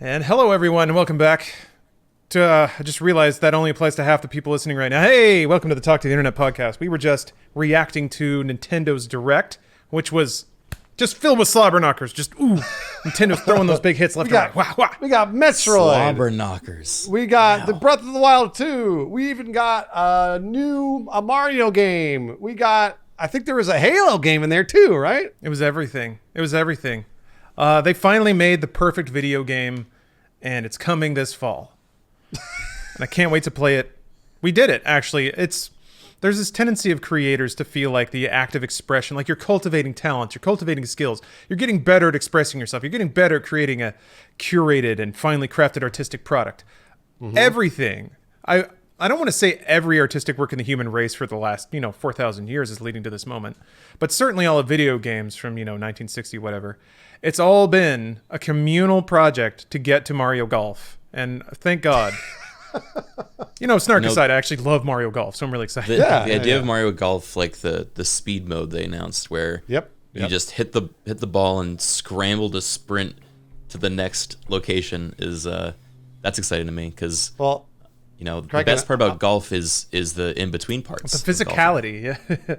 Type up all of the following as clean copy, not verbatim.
And hello, everyone, and welcome back to, I just realized that only applies to half the people listening right now. Hey, welcome to the Talk to the Internet podcast. We were just reacting to Nintendo's Direct, which was just filled with slobber knockers. Just, Nintendo's throwing those big hits left and right. Wah, wah. We got Metroid. Slobber knockers. We got the Breath of the Wild 2. We even got a Mario game. We got, I think there was a Halo game in there too, right? It was everything. They finally made the perfect video game, and it's coming this fall. And I can't wait to play it. We did it, actually. There's this tendency of creators to feel like the active expression, like you're cultivating talents, you're cultivating skills, you're getting better at expressing yourself, you're getting better at creating a curated and finely crafted artistic product. Mm-hmm. Everything. I don't want to say every artistic work in the human race for the last, 4,000 years is leading to this moment, but certainly all of video games from, 1960, whatever. It's all been a communal project to get to Mario Golf. And thank God. Snark aside, I actually love Mario Golf, so I'm really excited. The idea of Mario Golf, like the speed mode they announced, where you just hit the ball and scramble to sprint to the next location is that's exciting to me because the best part about golf is the in between parts. The physicality, yeah.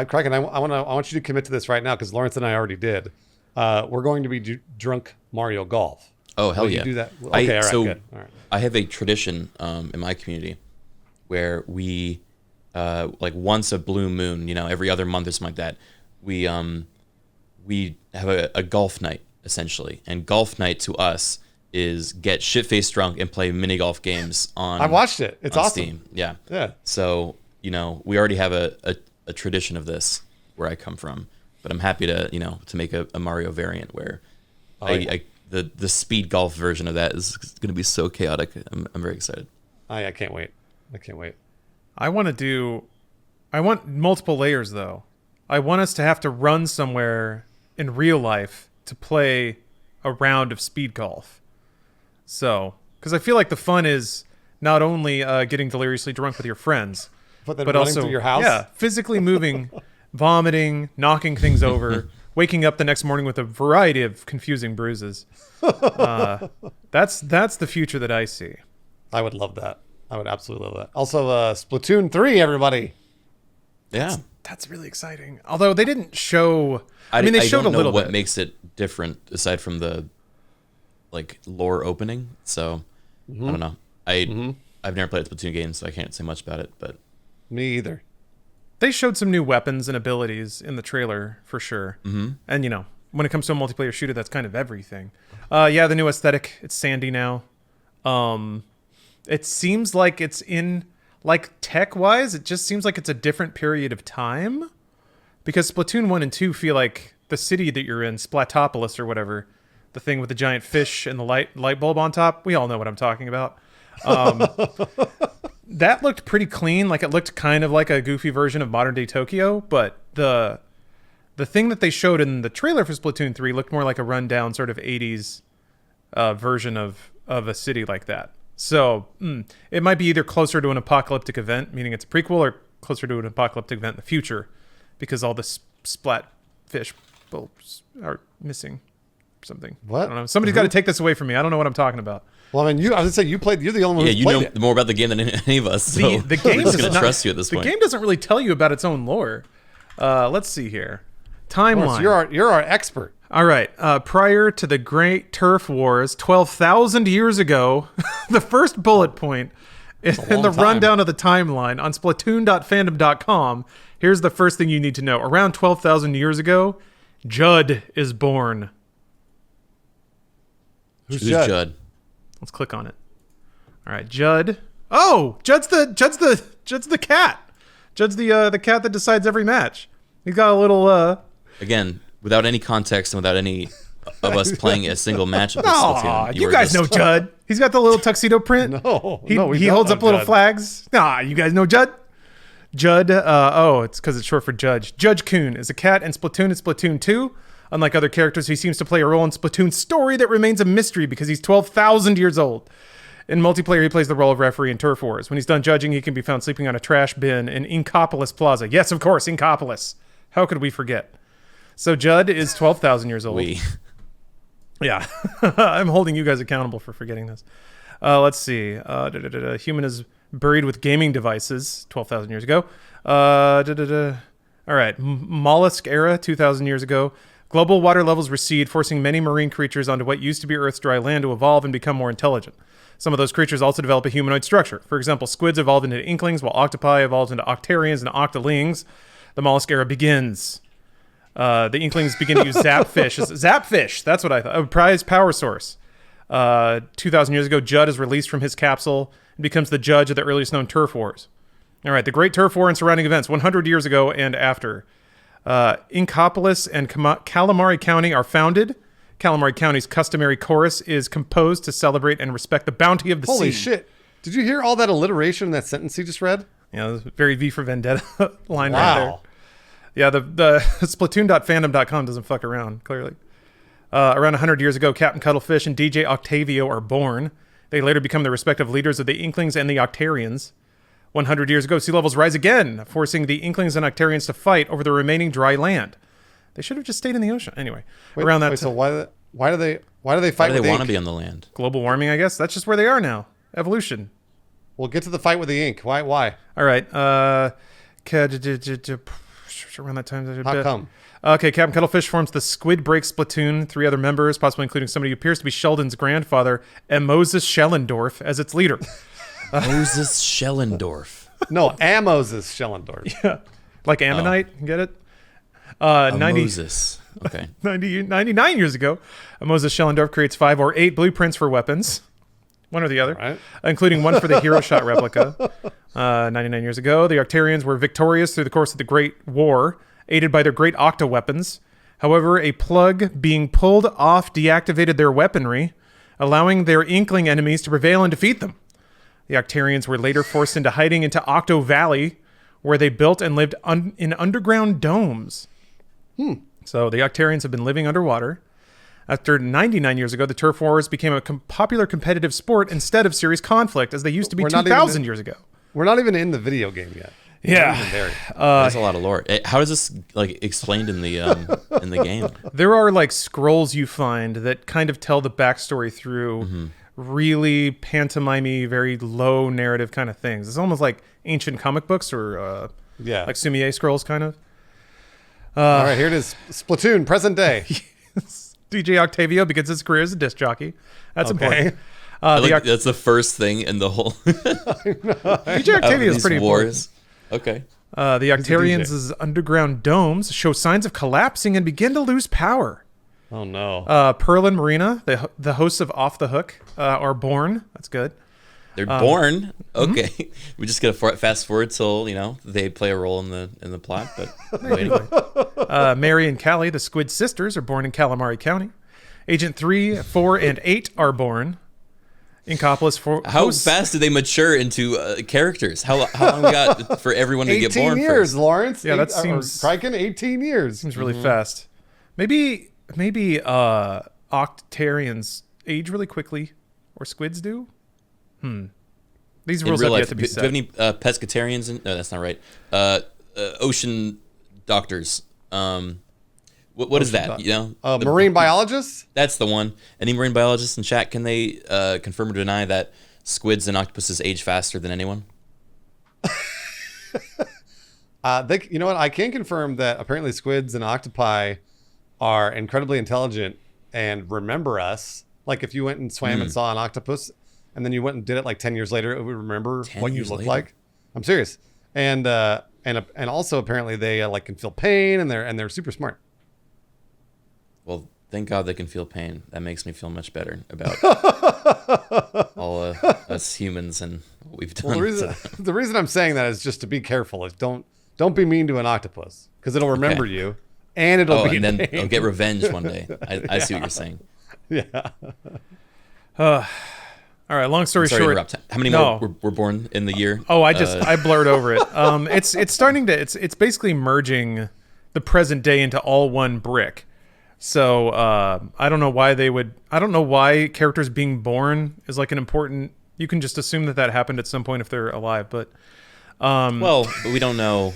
Criken, I want you to commit to this right now because Lawrence and I already did. We're going to be drunk Mario Golf. Oh, hell Will yeah. you do that? Okay, all right, good. All right. I have a tradition in my community where we, like once a blue moon, every other month or something like that, we have a golf night, essentially. And golf night to us is get shit-faced drunk and play mini golf games on I watched it. It's awesome. Steam. Yeah. Yeah. So, we already have a tradition of this where I come from. But I'm happy to, to make a Mario variant where the speed golf version of that is going to be so chaotic. I'm very excited. I can't wait. I want multiple layers, though. I want us to have to run somewhere in real life to play a round of speed golf. So, because I feel like the fun is not only getting deliriously drunk with your friends, but also through your house. Yeah, physically moving, vomiting, knocking things over, waking up the next morning with a variety of confusing bruises. That's the future that I see. I would love that. I would absolutely love that. Also, Splatoon 3, everybody. Yeah. That's really exciting. Although they didn't show... they showed a little bit. I don't know what makes it different aside from the lore opening. So, I don't know. I've never played a Splatoon game, so I can't say much about it. But me either. They showed some new weapons and abilities in the trailer, for sure. Mm-hmm. And, when it comes to a multiplayer shooter, that's kind of everything. The new aesthetic, it's sandy now. It seems like it's in, tech-wise, it just seems like it's a different period of time. Because Splatoon 1 and 2 feel like the city that you're in, Splatopolis or whatever, the thing with the giant fish and the light bulb on top. We all know what I'm talking about. That looked pretty clean. Like, it looked kind of like a goofy version of modern-day Tokyo, but the thing that they showed in the trailer for Splatoon 3 looked more like a rundown sort of 80s version of a city like that. So it might be either closer to an apocalyptic event, meaning it's a prequel, or closer to an apocalyptic event in the future, because all the splat fish bulbs are missing something. What? I don't know. Somebody's got to take this away from me. I don't know what I'm talking about. Well, I was going to say, you're the only one who's played it. You know more about the game than any of us. So the game I'm just going to trust you at this point. The game doesn't really tell you about its own lore. Let's see here. Timeline. You're our expert. All right. Prior to the Great Turf Wars, 12,000 years ago, the first bullet point in the rundown of the timeline on Splatoon.fandom.com. Here's the first thing you need to know. Around 12,000 years ago, Judd is born. Who's Judd? Let's click on it. All right, Judd. Oh, Judd's the cat. Judd's the cat that decides every match. He's got a little Again, without any context and without any of us playing a single match of this Splatoon. You guys know Judd. He's got the little tuxedo print. He holds up little flags. You guys know Judd. Judd. It's because it's short for Judge. Judge Kuhn is a cat in Splatoon and Splatoon 2. Unlike other characters, he seems to play a role in Splatoon's story that remains a mystery because he's 12,000 years old. In multiplayer, he plays the role of referee in Turf Wars. When he's done judging, he can be found sleeping on a trash bin in Inkopolis Plaza. Yes, of course, Inkopolis. How could we forget? So Judd is 12,000 years old. Yeah, I'm holding you guys accountable for forgetting this. Let's see. Human is buried with gaming devices 12,000 years ago. All right. Mollusk era 2,000 years ago. Global water levels recede, forcing many marine creatures onto what used to be Earth's dry land to evolve and become more intelligent. Some of those creatures also develop a humanoid structure. For example, squids evolved into inklings, while octopi evolved into octarians and octolings. The mollusk era begins. The inklings begin to use zapfish. Zapfish, that's what I thought. A prized power source. 2,000 years ago, Judd is released from his capsule and becomes the judge of the earliest known turf wars. All right, the Great Turf War and surrounding events, 100 years ago and after. Inkopolis and Calamari County are founded. Calamari County's customary chorus is composed to celebrate and respect the bounty of the sea. Holy shit. Did you hear all that alliteration in that sentence he just read? Yeah, it was a very V for Vendetta line Wow. right there. Yeah, the Splatoon.fandom.com doesn't fuck around, clearly. Around 100 years ago, Captain Cuttlefish and DJ Octavio are born. They later become the respective leaders of the Inklings and the Octarians. 100 years ago, sea levels rise again, forcing the Inklings and Octarians to fight over the remaining dry land. They should have just stayed in the ocean. Anyway, around that so why do they fight Why do with they the want to ink? be on the land? global warming, I guess. That's just where they are now. Evolution. We'll get to the fight with the ink. Why? All right. Around that time. How come? Okay, Captain Cuttlefish forms the Squid Breaks platoon, 3 other members, possibly including somebody who appears to be Sheldon's grandfather, and Moses Schellendorf as its leader. Moses Schellendorf. No, Amos is Schellendorf. Yeah. Like Ammonite, get it? 90, Moses. Okay. 99 years ago, Moses Schellendorf creates 5 or 8 blueprints for weapons. One or the other, Right. including one for the Hero Shot replica. 99 years ago, the Octarians were victorious through the course of the Great War, aided by their great octa weapons. However, a plug being pulled off deactivated their weaponry, allowing their Inkling enemies to prevail and defeat them. The Octarians were later forced into hiding into Octo Valley, where they built and lived in underground domes. So the Octarians have been living underwater. After 99 years ago, the turf wars became a popular competitive sport instead of serious conflict, as they used to be We're not 2,000 even- years ago. We're not even in the video game yet. Yeah. Not even there. That's a lot of lore. How is this like explained in the game? There are like scrolls you find that kind of tell the backstory through really pantomime-y, very low narrative kind of things. It's almost like ancient comic books or Yeah. like Sumie scrolls kind of. All right, here it is. Splatoon, present day. DJ Octavio begins his career as a disc jockey. That's Okay. important. That's the first thing in the whole DJ Octavio is pretty wars. Okay. important. The Octarians' underground domes show signs of collapsing and begin to lose power. Oh, no. Pearl and Marina, the hosts of Off the Hook, are born. That's good. They're born. Okay. We just gotta fast forward till they play a role in the plot. But anyway. Mary and Callie, the Squid sisters, are born in Calamari County. Agent 3, 4, and 8 are born. Inkopolis How fast do they mature into characters? How long we got for everyone to get 18 born years, first? Lawrence. Yeah, that seems- Criken, 18 years. seems really fast. Maybe Octarians age really quickly, or squids do. These In rules real have life, yet to be do you have set. any pescatarians? No, that's not right. Ocean doctors. What is that? Marine biologist? That's the one. Any marine biologists in chat, can they confirm or deny that squids and octopuses age faster than anyone? You know what? I can confirm that apparently squids and octopi are incredibly intelligent and remember us. Like if you went and swam and saw an octopus, and then you went and did it like 10 years later, it would remember 10 what you years look later? like. I'm serious. And also apparently they like can feel pain and they're super smart. Well, thank God they can feel pain. That makes me feel much better about all us humans and what we've done. Well, the reason I'm saying that is just to be careful. Like don't be mean to an octopus because it'll remember you and it'll be and then pain. they'll get revenge one day. I see what you're saying. Yeah. All right, long story Sorry to short. interrupt. How many No. more were born in the year? Oh, I blurred over it. It's starting to it's basically merging the present day into all one brick. So I don't know why characters being born is like an important. You can just assume that happened at some point if they're alive, but Well, but we don't know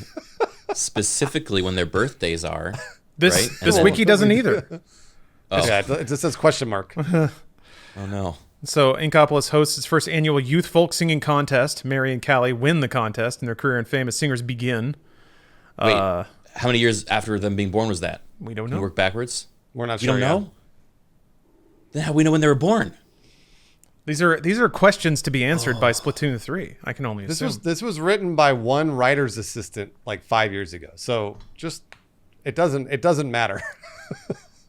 specifically when their birthdays are. this right? And this then- wiki doesn't either. Oh. Yeah, it just says question mark. Oh no. So Inkopolis hosts its first annual youth folk singing contest. Mary and Callie win the contest, and their career in fame as singers begin. Wait, how many years after them being born was that? We don't Can know. you work backwards? We're not You sure. don't know? Then how do we know when they were born? These are questions to be answered by Splatoon 3. I can only assume. This was written by one writer's assistant like 5 years ago. So just it doesn't matter.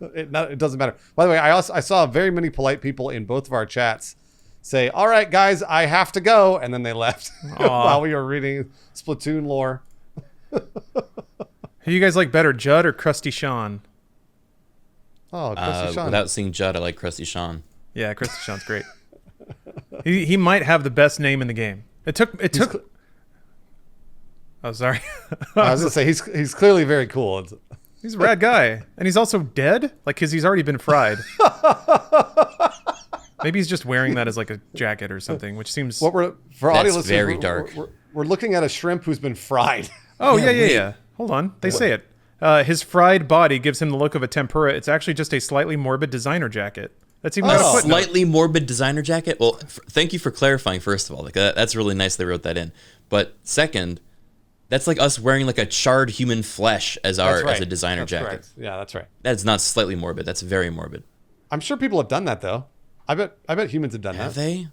It doesn't matter. By the way, I saw very many polite people in both of our chats say, "All right, guys, I have to go," and then they left while we were reading Splatoon lore. Who you guys like better, Judd or Krusty Sean? Oh, Krusty Sean. Without seeing Judd, I like Krusty Sean. Yeah, Krusty Sean's great. He might have the best name in the game. It took. Oh, sorry. I was gonna say he's clearly very cool. He's a rad guy, and he's also dead, like because he's already been fried. Maybe he's just wearing that as like a jacket or something, which seems. For audio listeners, very dark. We're looking at a shrimp who's been fried. Oh Yeah, wait. yeah. Hold on, they say it. His fried body gives him the look of a tempura. It's actually just a slightly morbid designer jacket. That's even got a Oh. footnote. Slightly morbid designer jacket. Well, thank you for clarifying. First of all, like that's really nice they wrote that in. But second, that's like us wearing like a charred human flesh as a designer That's jacket. correct. Yeah, that's right. That's not slightly morbid. That's very morbid. I'm sure people have done that though. I bet humans have done Have that. they?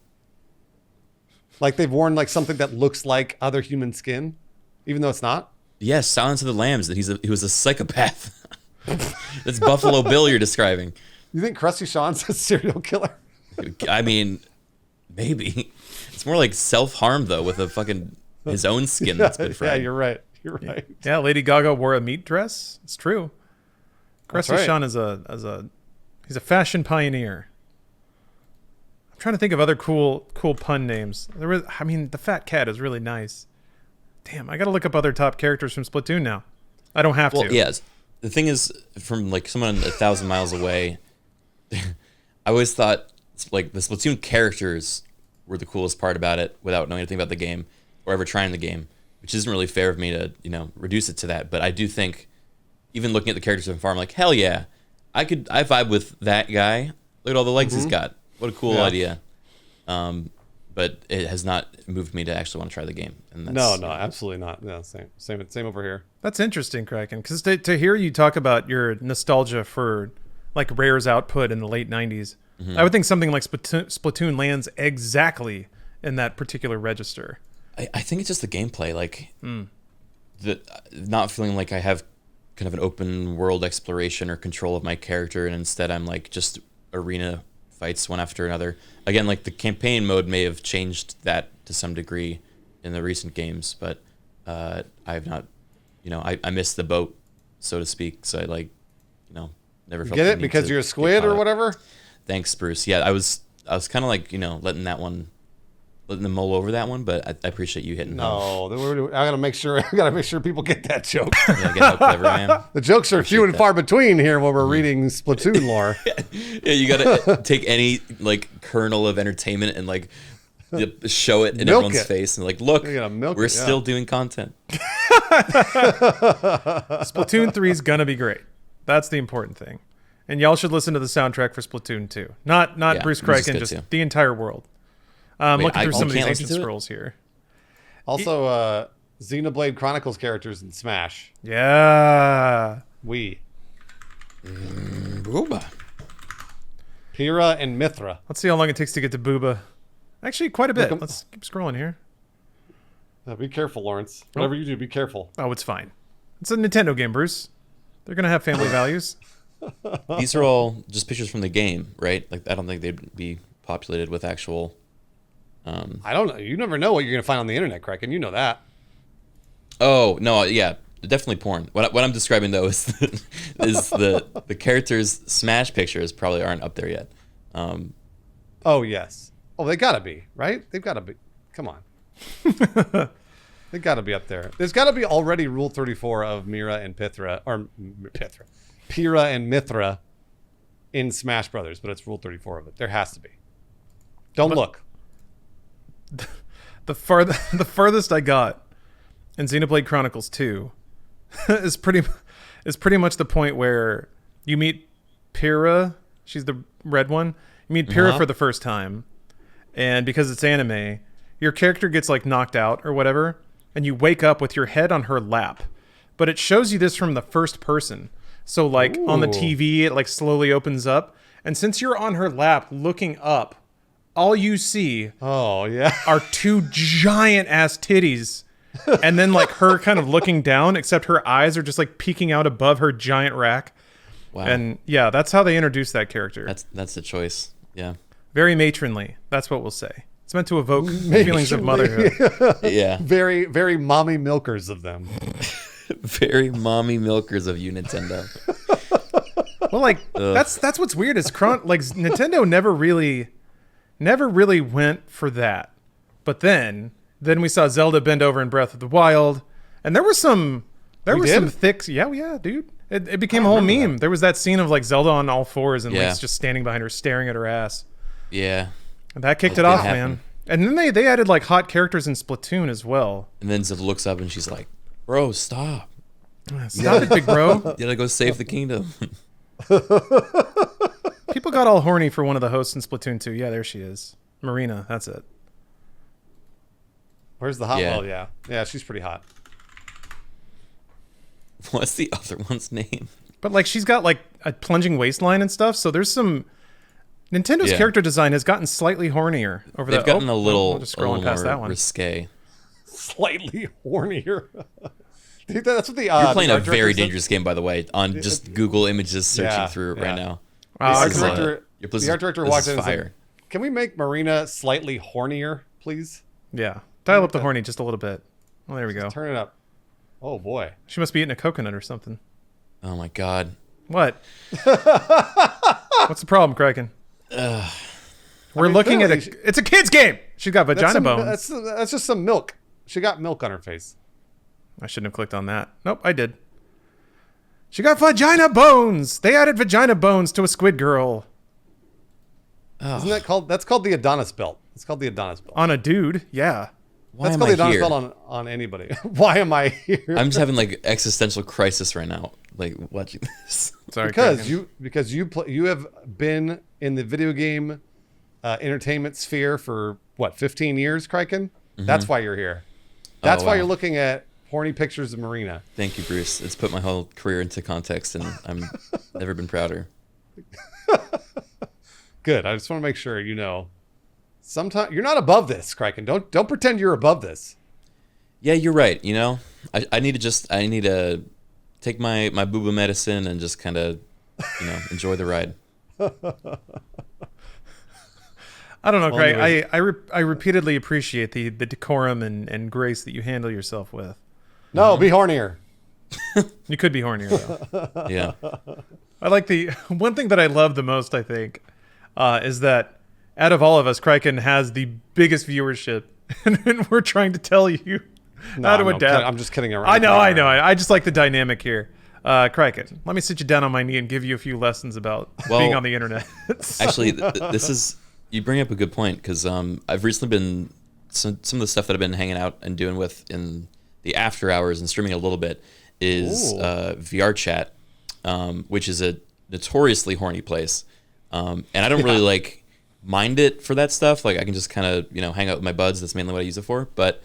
Like they've worn like something that looks like other human skin, even though it's not. Yes, Silence of the Lambs. That he was a psychopath. That's Buffalo Bill you're describing. You think Krusty Sean's a serial killer? I mean, maybe. It's more like self-harm though, with his own skin that's been fried. Yeah, you're right. You're right. Yeah, Lady Gaga wore a meat dress. It's true. That's Krusty right. Sean he's a fashion pioneer. I'm trying to think of other cool pun names. The fat cat is really nice. Damn, I gotta look up other top characters from Splatoon now. I don't have Well, to. yes. The thing is, from like someone 1,000 miles away, I always thought like the Splatoon characters were the coolest part about it, without knowing anything about the game or ever trying the game, which isn't really fair of me to reduce it to that. But I do think, even looking at the characters so far, I'm like, hell yeah, I vibe with that guy. Look at all the legs he's got. What a cool idea. But it has not moved me to actually want to try the game. And that's, No, absolutely not. No, same over here. That's interesting, Criken, because to hear you talk about your nostalgia for like Rare's output in the late 90s, I would think something like Splatoon lands exactly in that particular register. I think it's just the gameplay, like not feeling like I have kind of an open world exploration or control of my character, and instead I'm like just arena fights one after another. Again, like the campaign mode may have changed that to some degree in the recent games, but I've not, I missed the boat, so to speak. So I never felt Get the it need because to you're a get squid caught or up. whatever. Thanks, Bruce. Yeah, I was kind of like letting them mull over that one, but I appreciate you hitting home. No, I gotta make sure. I gotta make sure people get that joke. Yeah, I get how clever I am. The jokes are few and far between here when we're reading Splatoon lore. Yeah, you gotta take any like kernel of entertainment and like show it in Milk everyone's it. face and like, look, You gotta milk we're it, yeah. still doing content. Splatoon 3 is gonna be great. That's the important thing. And y'all should listen to the soundtrack for Splatoon 2. Not Bruce Bruce is Criken, good just too. the entire world. Looking through some of these can't ancient listen to it? scrolls here. Also, Xenoblade Chronicles characters in Smash. Yeah. Booba. Pyrrha and Mithra. Let's see how long it takes to get to Booba. Actually, quite a bit. Look, Let's keep scrolling here. Be careful, Lawrence. Whatever you do, be careful. Oh, it's fine. It's a Nintendo game, Bruce. They're gonna have family values. These are all just pictures from the game, right? Like I don't think they'd be populated with actual. I don't know. You never know what you're gonna find on the internet, Criken. You know that. Oh no, yeah, definitely porn. What I'm describing though is the characters' Smash pictures probably aren't up there yet. Oh yes. Oh, they gotta be right. They've gotta be. Come on. They gotta be up there. There's gotta be already Rule 34 of Pyrrha and Mithra in Smash Brothers, but it's Rule 34 of it. There has to be. Don't look. The farthest I got in Xenoblade Chronicles 2 is pretty much the point where you meet Pyrrha. She's the red one. You meet Pyrrha for the first time, and because it's anime, your character gets like knocked out or whatever, and you wake up with your head on her lap. But it shows you this from the first person. So like on the TV, it like slowly opens up, and since you're on her lap looking up, all you see are two giant ass titties. And then like her kind of looking down, except her eyes are just like peeking out above her giant rack. Wow. And yeah, that's how they introduce that character. That's the choice. Yeah. Very matronly. That's what we'll say. It's meant to evoke feelings of motherhood. Yeah. Very, very mommy milkers of them. Very mommy milkers of you, Nintendo. Well, like that's what's weird is like Nintendo never really went for that. But then we saw Zelda bend over in Breath of the Wild, and there were some thick. Yeah, dude. It became a whole meme. There was that scene of like Zelda on all fours and Link's just standing behind her, staring at her ass. Yeah. And that kicked it off, man. And then they added like hot characters in Splatoon as well. And then Zelda looks up and she's like, "Bro, stop! Stop it, big bro! You gotta go save the kingdom." People got all horny for one of the hosts in Splatoon 2. Yeah, there she is, Marina. That's it. Where's the hot? Yeah. Well, yeah, she's pretty hot. What's the other one's name? But like she's got like a plunging waistline and stuff. So there's some Nintendo's character design has gotten slightly hornier over They've gotten a little, just scrolling past that one. Risque. Slightly hornier. Dude, that's what the You're playing a very dangerous game, by the way. On just Google Images, searching through it right now. The art director walked in and said, "Can we make Marina slightly hornier, please?" Yeah, dial up the horny just a little bit. Well, there we go. Turn it up. Oh boy, she must be eating a coconut or something. Oh my god. What? What's the problem, Criken? We're looking at it's a kid's game. She's got vagina bones. That's just some milk. She got milk on her face. I shouldn't have clicked on that. Nope, I did. She got vagina bones. They added vagina bones to a squid girl. Isn't that called? That's called the Adonis belt. It's called the Adonis belt. On a dude, yeah. That's called the Adonis belt on anybody. Why am I here? I'm just having like existential crisis right now, like watching this. Sorry, because you have been in the video game entertainment sphere for what 15 years, Criken? Mm-hmm. That's why you're here. That's why you're looking at horny pictures of Marina. Thank you, Bruce. It's put my whole career into context, and I'm never been prouder. Good. I just want to make sure you know. Sometimes you're not above this, Criken. Don't pretend you're above this. Yeah, you're right. You know, I need to take my booba medicine and just kind of, enjoy the ride. I don't know, Craig. I repeatedly appreciate the decorum and grace that you handle yourself with. No, be hornier. You could be hornier, though. Yeah. I like the one thing that I love the most, I think, is that out of all of us, Criken has the biggest viewership, and we're trying to tell you how to adapt. I'm just kidding around. I know. I just like the dynamic here. Criken, let me sit you down on my knee and give you a few lessons about being on the internet. Actually, this is... You bring up a good point, because I've recently been... Some of the stuff that I've been hanging out and doing with in the after hours and streaming a little bit is VR Chat, which is a notoriously horny place. And I don't really mind it for that stuff. Like I can just kind of, hang out with my buds. That's mainly what I use it for. But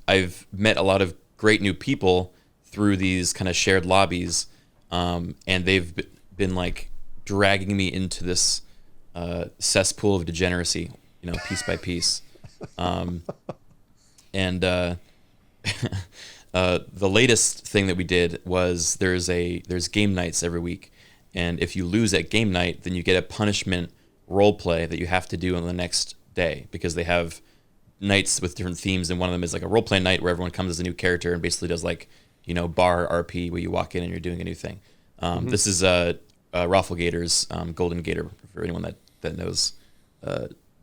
I've met a lot of great new people through these kind of shared lobbies. And they've been like dragging me into this cesspool of degeneracy, piece by piece. And the latest thing that we did was there's game nights every week. And if you lose at game night, then you get a punishment role play that you have to do on the next day, because they have nights with different themes, and one of them is like a role play night where everyone comes as a new character and basically does bar RP where you walk in and you're doing a new thing. This is Rafflegator's Golden Gator for anyone that knows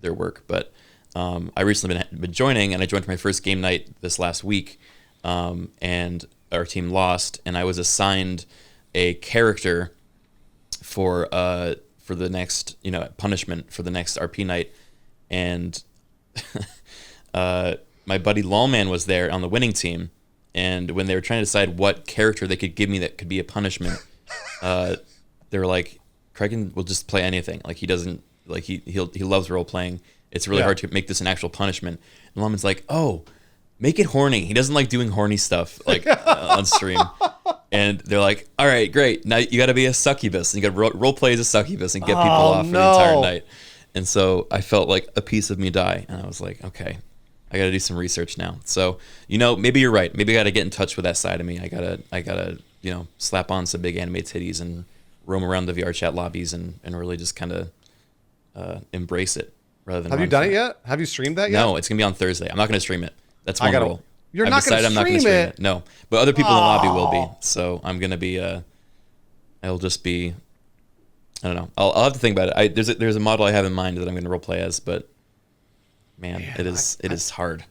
their work. But I recently been joining, and I joined for my first game night this last week, and our team lost, and I was assigned a character for the next, punishment for the next RP night. And my buddy Lawman was there on the winning team. And when they were trying to decide what character they could give me that could be a punishment, they were like, Criken will just play anything. Like he doesn't like he loves role playing. It's really hard to make this an actual punishment. And Laman's like, oh, make it horny. He doesn't like doing horny stuff like on stream. And they're like, all right, great. Now you got to be a succubus. And you got to role play as a succubus and get people off for the entire night. And so I felt like a piece of me die. And I was like, okay, I got to do some research now. So, maybe you're right. Maybe I got to get in touch with that side of me. I gotta, slap on some big anime titties and roam around the VR chat lobbies and really just kind of embrace it rather than. Have you done it yet? Have you streamed that yet? No, it's gonna be on Thursday. I'm not gonna stream it. That's one rule. You're not going to stream it. No, but other people in the lobby will be. So I'm gonna be. I'll just be. I don't know. I'll have to think about it. There's a model I have in mind that I'm gonna role play as, but man, it is hard.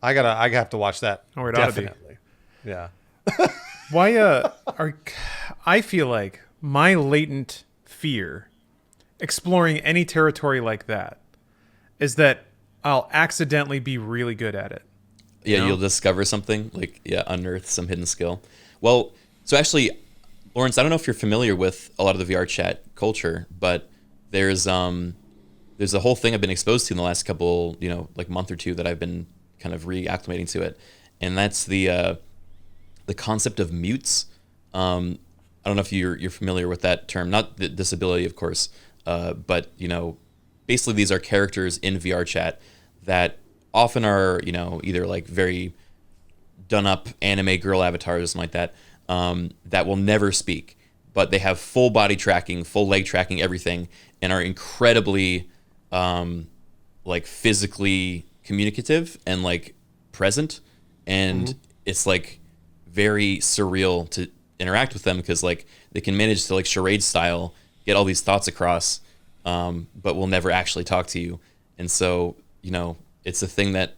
I have to watch that. Or it definitely. Ought to be. Yeah. Why? I feel like my latent fear, exploring any territory like that, is that I'll accidentally be really good at it. Yeah, you'll discover something, unearth some hidden skill. Well, so actually, Lawrence, I don't know if you're familiar with a lot of the VR chat culture, but there's a whole thing I've been exposed to in the last couple, month or two that I've been kind of reacclimating to it, and that's the concept of mutes. I don't know if you're familiar with that term, not the disability, of course, but basically these are characters in VR chat that often are, either like very done up anime girl avatars or something like that, that will never speak, but they have full body tracking, full leg tracking, everything, and are incredibly, physically communicative and present. And it's very surreal to interact with them because they can manage to charade style get all these thoughts across, but will never actually talk to you. And so, it's a thing that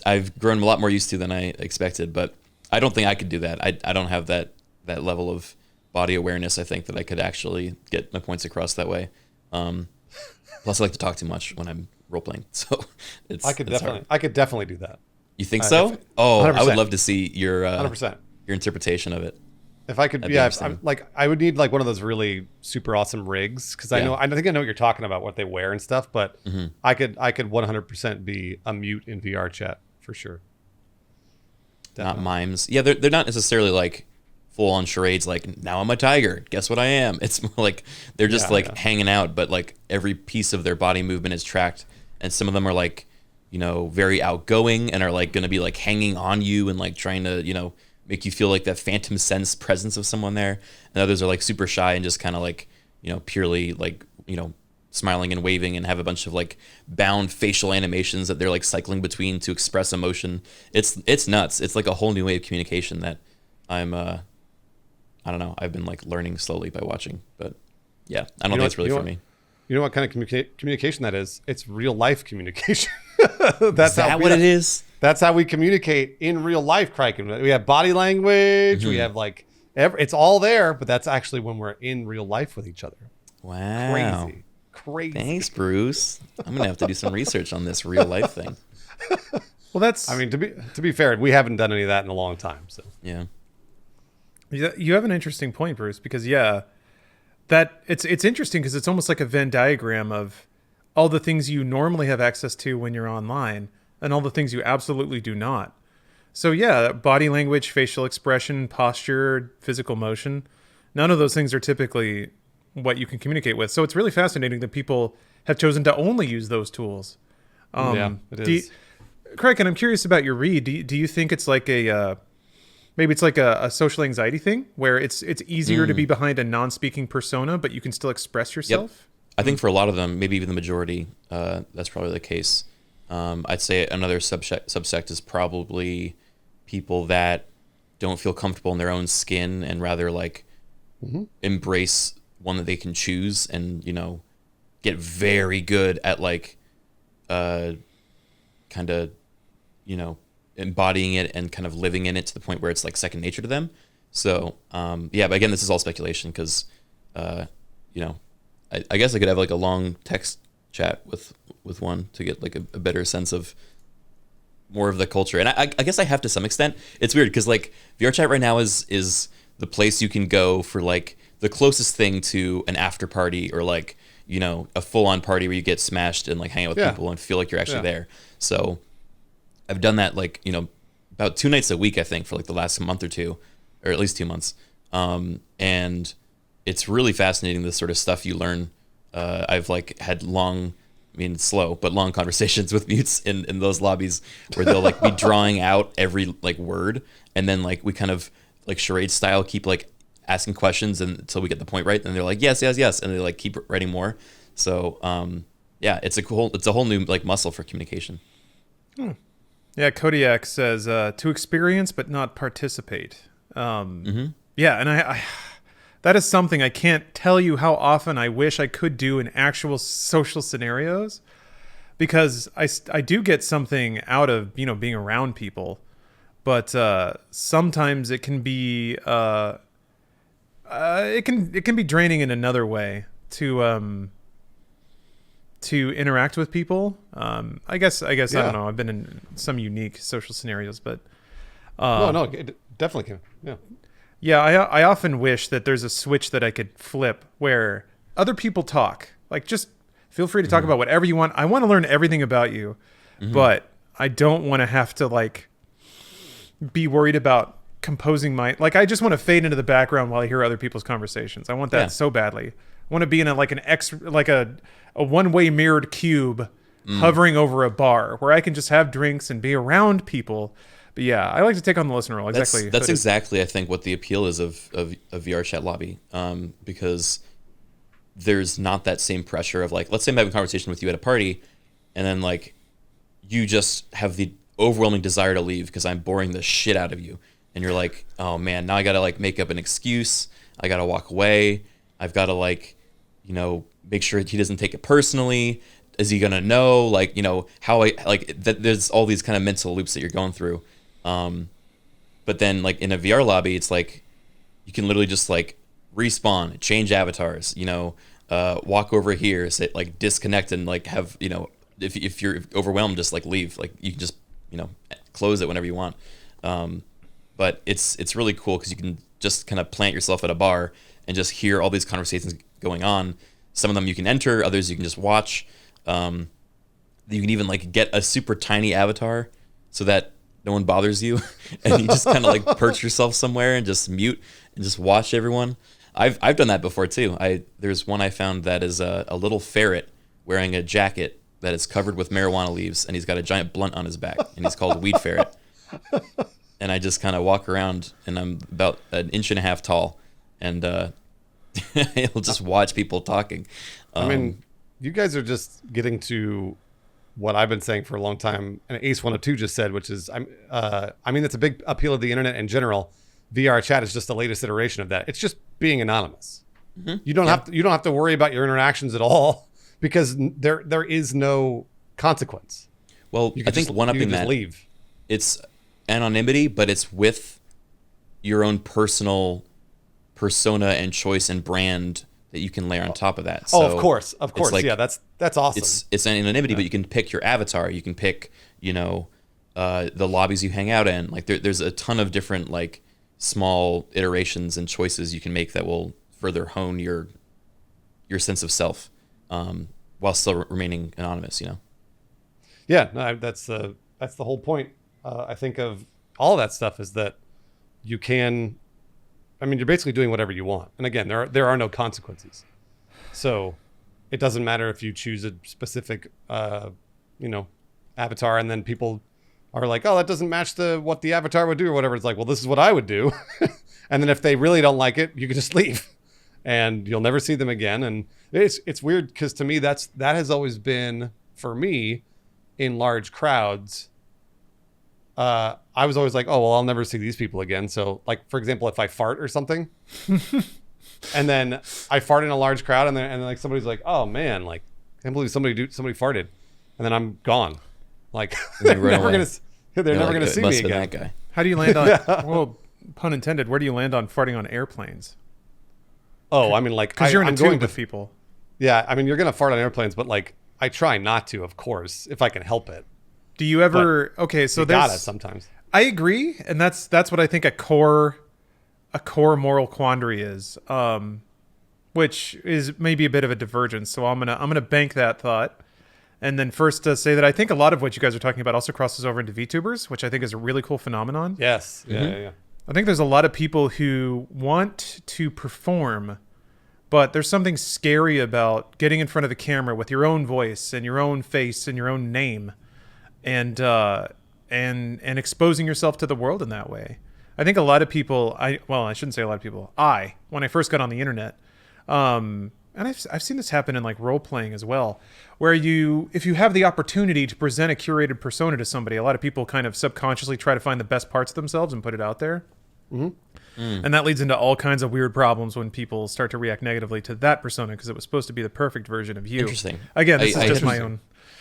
I've grown a lot more used to than I expected, but I don't think I could do that. I don't have that level of body awareness. I think that I could actually get my points across that way. Plus, I like to talk too much when I'm role playing, so I could definitely do that. You think so? I 100%. would love to see your 100%. Your interpretation of it. If I could, I would need one of those really super awesome rigs because I think I know what you're talking about, what they wear and stuff. But I could 100% be a mute in VR chat for sure. Definitely. Not mimes. Yeah, they're not necessarily full on charades. Now I'm a tiger. Guess what I am? It's more they're just hanging out, but every piece of their body movement is tracked, and some of them are very outgoing and are going to be hanging on you and trying to make you feel that phantom sense presence of someone there, and others are super shy and just kind of purely smiling and waving and have a bunch of bound facial animations that they're cycling between to express emotion. It's nuts. It's a whole new way of communication that I'm I don't know, I've been learning slowly by watching, but yeah, I don't think it's really for me. You know what kind of communication that is? It's real life communication. Is that what it is? That's how we communicate in real life, Criken. We have body language. We have it's all there, but that's actually when we're in real life with each other. Wow. Crazy. Thanks, Bruce. I'm going to have to do some research on this real life thing. Well, that's... I mean, to be fair, we haven't done any of that in a long time. So yeah. You have an interesting point, Bruce, because that it's interesting because it's almost like a Venn diagram of all the things you normally have access to when you're online and all the things you absolutely do not. So yeah, body language, facial expression, posture, physical motion, none of those things are typically what you can communicate with. So it's really fascinating that people have chosen to only use those tools. It is. Craig, and I'm curious about your read. Do you think it's maybe it's a social anxiety thing where it's easier to be behind a non-speaking persona, but you can still express yourself? Yep. I think for a lot of them, maybe even the majority, that's probably the case. I'd say another subsect is probably people that don't feel comfortable in their own skin and rather embrace one that they can choose and, get very good at kind of, embodying it and kind of living in it to the point where it's second nature to them. So, but again, this is all speculation because, I guess I could have a long text chat with one to get a better sense of more of the culture. And I guess I have to some extent. It's weird because VR chat right now is the place you can go for the closest thing to an after party or like, you know, a full on party where you get smashed and like hang out with people and feel like you're actually there. So I've done that like, you know, about 2 nights a week, I think, for like the last month or two, or at least 2 months. And it's really fascinating, the sort of stuff you learn. I've like had long, I mean, slow, but long conversations with mutes in those lobbies where they'll like be drawing out every like word. And then like we kind of like charade style keep like asking questions until we get the point right. And they're like, yes, yes, yes. And they like keep writing more. So yeah, it's a whole new like muscle for communication. Yeah, Kodiak says to experience but not participate. Yeah, and I that is something I can't tell you how often I wish I could do in actual social scenarios, because I do get something out of, you know, being around people, but sometimes it can be it can be draining in another way to interact with people. I guess I don't know. I've been in some unique social scenarios, but no, it definitely can. Yeah. Yeah, I often wish that there's a switch that I could flip where other people talk. Like, just feel free to talk about whatever you want. I want to learn everything about you, but I don't want to have to like be worried about composing my, like, I just want to fade into the background while I hear other people's conversations. I want that so badly. I want to be in a one-way mirrored cube hovering over a bar where I can just have drinks and be around people. But yeah, I like to take on the listener role. Exactly. That's exactly, I think, what the appeal is of VR Chat Lobby, because there's not that same pressure of like, let's say I'm having a conversation with you at a party, and then like you just have the overwhelming desire to leave because I'm boring the shit out of you, and you're like, oh man, now I gotta like make up an excuse. I gotta walk away. I've gotta like, you know, make sure he doesn't take it personally. Is he gonna know, like, you know, how I like that? There's all these kind of mental loops that you're going through. But then like in a VR lobby, it's like you can literally just like respawn, change avatars, you know, walk over here, say like disconnect and like have, you know, if you're overwhelmed, just like leave, like you can just, you know, close it whenever you want. But it's really cool because you can just kind of plant yourself at a bar and just hear all these conversations going on. Some of them you can enter, others you can just watch. You can even like get a super tiny avatar so that no one bothers you, and you just kind of like perch yourself somewhere and just mute and just watch everyone. I've done that before too. There's one I found that is a little ferret wearing a jacket that is covered with marijuana leaves, and he's got a giant blunt on his back, and he's called Weed Ferret. And I just kind of walk around, and I'm about 1.5 inches tall, and he'll just watch people talking. I mean, you guys are just getting to what I've been saying for a long time, and Ace 102 just said, which is, I mean, that's a big appeal of the internet in general. VR chat is just the latest iteration of that. It's just being anonymous. You don't have to worry about your interactions at all because there is no consequence. Well, I think one-upping that, leave. It's anonymity, but it's with your own personal persona and choice and brand that you can layer on top of that. So of course. like, yeah, that's awesome. It's anonymity, but you can pick your avatar. You can pick, you know, the lobbies you hang out in. Like there's a ton of different like small iterations and choices you can make that will further hone your sense of self, while still remaining anonymous. You know. Yeah, no, that's the whole point. I think of all that stuff is that you can. I mean, you're basically doing whatever you want. And again, there are no consequences. So it doesn't matter if you choose a specific, you know, avatar, and then people are like, oh, that doesn't match what the avatar would do or whatever. It's like, well, this is what I would do. And then if they really don't like it, you can just leave and you'll never see them again. And it's weird because to me, that has always been, for me, in large crowds, I was always like, oh, well, I'll never see these people again. So, like, for example, if I fart or something, and then I fart in a large crowd, and then like somebody's like, oh man, like, I can't believe somebody farted, and then I'm gone. Like, they're never gonna see me again. That guy. How do you land on? Well, pun intended. Where do you land on farting on airplanes? Oh, I mean, like, because you're in a I'm going tube with people. Yeah, I mean, you're gonna fart on airplanes, but like, I try not to, of course, if I can help it. Do you ever? Okay, so you there's. Gotta sometimes. I agree, and that's what I think a core moral quandary is. which is maybe a bit of a divergence. So I'm gonna bank that thought, and then first say that I think a lot of what you guys are talking about also crosses over into VTubers, which I think is a really cool phenomenon. Yes. Yeah. I think there's a lot of people who want to perform, but there's something scary about getting in front of the camera with your own voice and your own face and your own name, and exposing yourself to the world in that way. I think a lot of people, I shouldn't say a lot of people. When I first got on the internet, and I've seen this happen in like role playing as well, where if you have the opportunity to present a curated persona to somebody, a lot of people kind of subconsciously try to find the best parts of themselves and put it out there. And that leads into all kinds of weird problems when people start to react negatively to that persona because it was supposed to be the perfect version of you. Interesting. Again, this is just my own.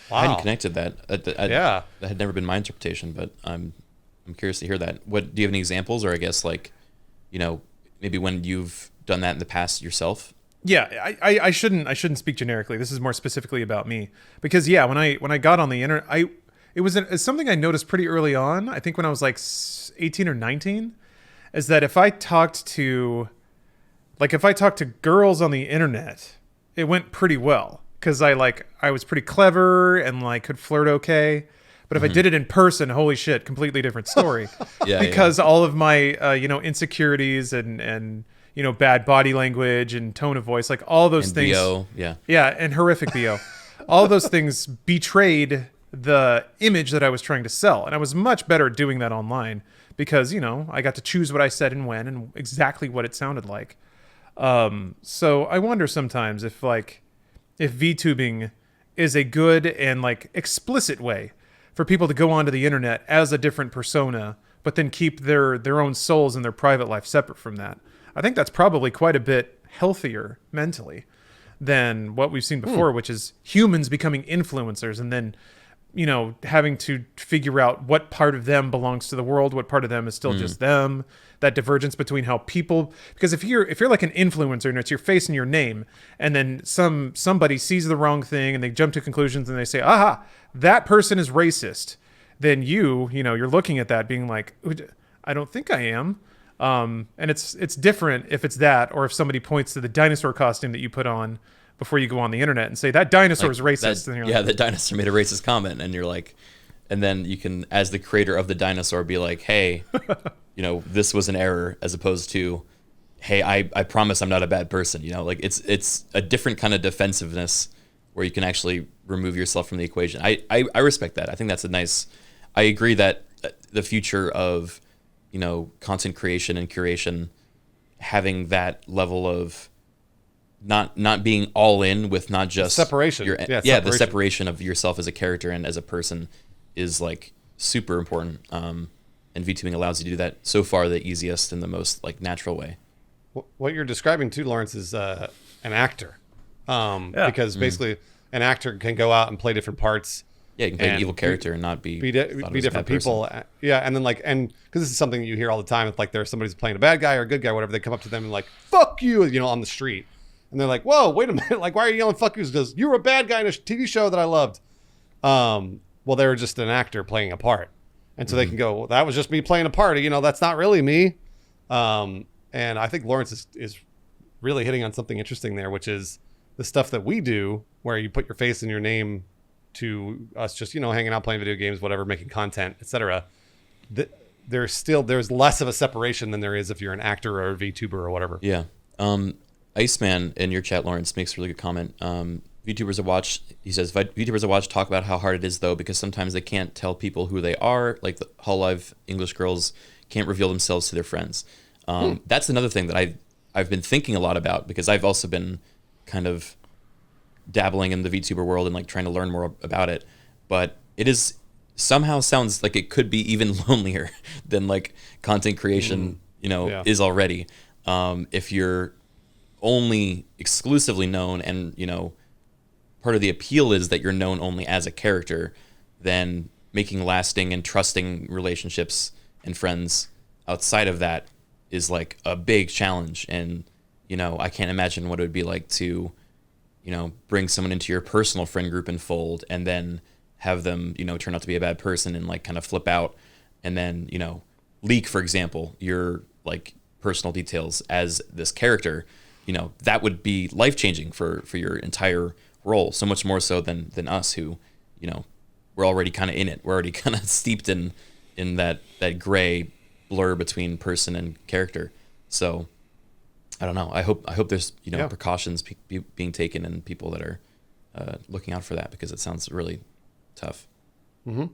Wow. I hadn't connected that. Yeah. That had never been my interpretation, but I'm curious to hear that. Do you have any examples, or I guess like, maybe when you've done that in the past yourself? Yeah, I shouldn't speak generically. This is more specifically about me because when I got on the internet, it was something I noticed pretty early on. I think when I was like 18 or 19, is that if I talked to girls on the internet, it went pretty well because I was pretty clever and like could flirt okay. But if I did it in person, holy shit, completely different story. Because all of my insecurities and bad body language and tone of voice, like all those things. BO, and horrific BO. All those things betrayed the image that I was trying to sell, and I was much better at doing that online because I got to choose what I said and when and exactly what it sounded like. So I wonder sometimes if VTubing is a good and like explicit way for people to go onto the internet as a different persona, but then keep their own souls and their private life separate from that. I think that's probably quite a bit healthier mentally than what we've seen before, which is humans becoming influencers and then, having to figure out what part of them belongs to the world, what part of them is still just them. That divergence between how people, because if you're like an influencer and it's your face and your name, and then somebody sees the wrong thing and they jump to conclusions and they say, aha, that person is racist, then you're looking at that being like, I don't think I am. And it's different if it's that, or if somebody points to the dinosaur costume that you put on before you go on the internet and say that dinosaur is racist. And the dinosaur made a racist comment, and you're like, and then you can, as the creator of the dinosaur, be like, hey, this was an error, as opposed to, hey, I promise I'm not a bad person. It's a different kind of defensiveness where you can actually remove yourself from the equation. I respect that. I think that's I agree that the future of content creation and curation, having that level of not being all in with not just separation. The separation of yourself as a character and as a person is like super important. And VTubing allows you to do that so far the easiest and the most like natural way. What you're describing too, Lawrence, is an actor, because basically an actor can go out and play different parts. Yeah, you can play an evil character and not be different people. Yeah, and then and because this is something you hear all the time. It's like there's somebody's playing a bad guy or a good guy, or whatever. They come up to them and like, "Fuck you," on the street, and they're like, "Whoa, wait a minute! Like, why are you yelling 'fuck you'? Because you were a bad guy in a TV show that I loved." Well, they were just an actor playing a part, and so they can go, "Well, that was just me playing a part. That's not really me." And I think Lawrence is really hitting on something interesting there, which is the stuff that we do, where you put your face and your name to us just hanging out, playing video games, whatever, making content, etc. There's less of a separation than there is if you're an actor or a VTuber or whatever. Yeah. Iceman in your chat, Lawrence, makes a really good comment. VTubers I watch, he says, VTubers I watch talk about how hard it is though, because sometimes they can't tell people who they are, like the Hololive English girls can't reveal themselves to their friends. That's another thing that I've been thinking a lot about, because I've also been kind of dabbling in the VTuber world and like trying to learn more about it, but it is somehow sounds like it could be even lonelier than like content creation is already, if you're only exclusively known and part of the appeal is that you're known only as a character, then making lasting and trusting relationships and friends outside of that is like a big challenge. And I can't imagine what it would be like to bring someone into your personal friend group and fold, and then have them, turn out to be a bad person and like kind of flip out, and then, leak, for example, your like personal details as this character. that would be life changing for your entire role, so much more so than us who, we're already kind of in it. We're already kind of steeped in that gray blur between person and character. So I don't know. I hope there's precautions being taken and people that are looking out for that, because it sounds really tough. Mm-hmm.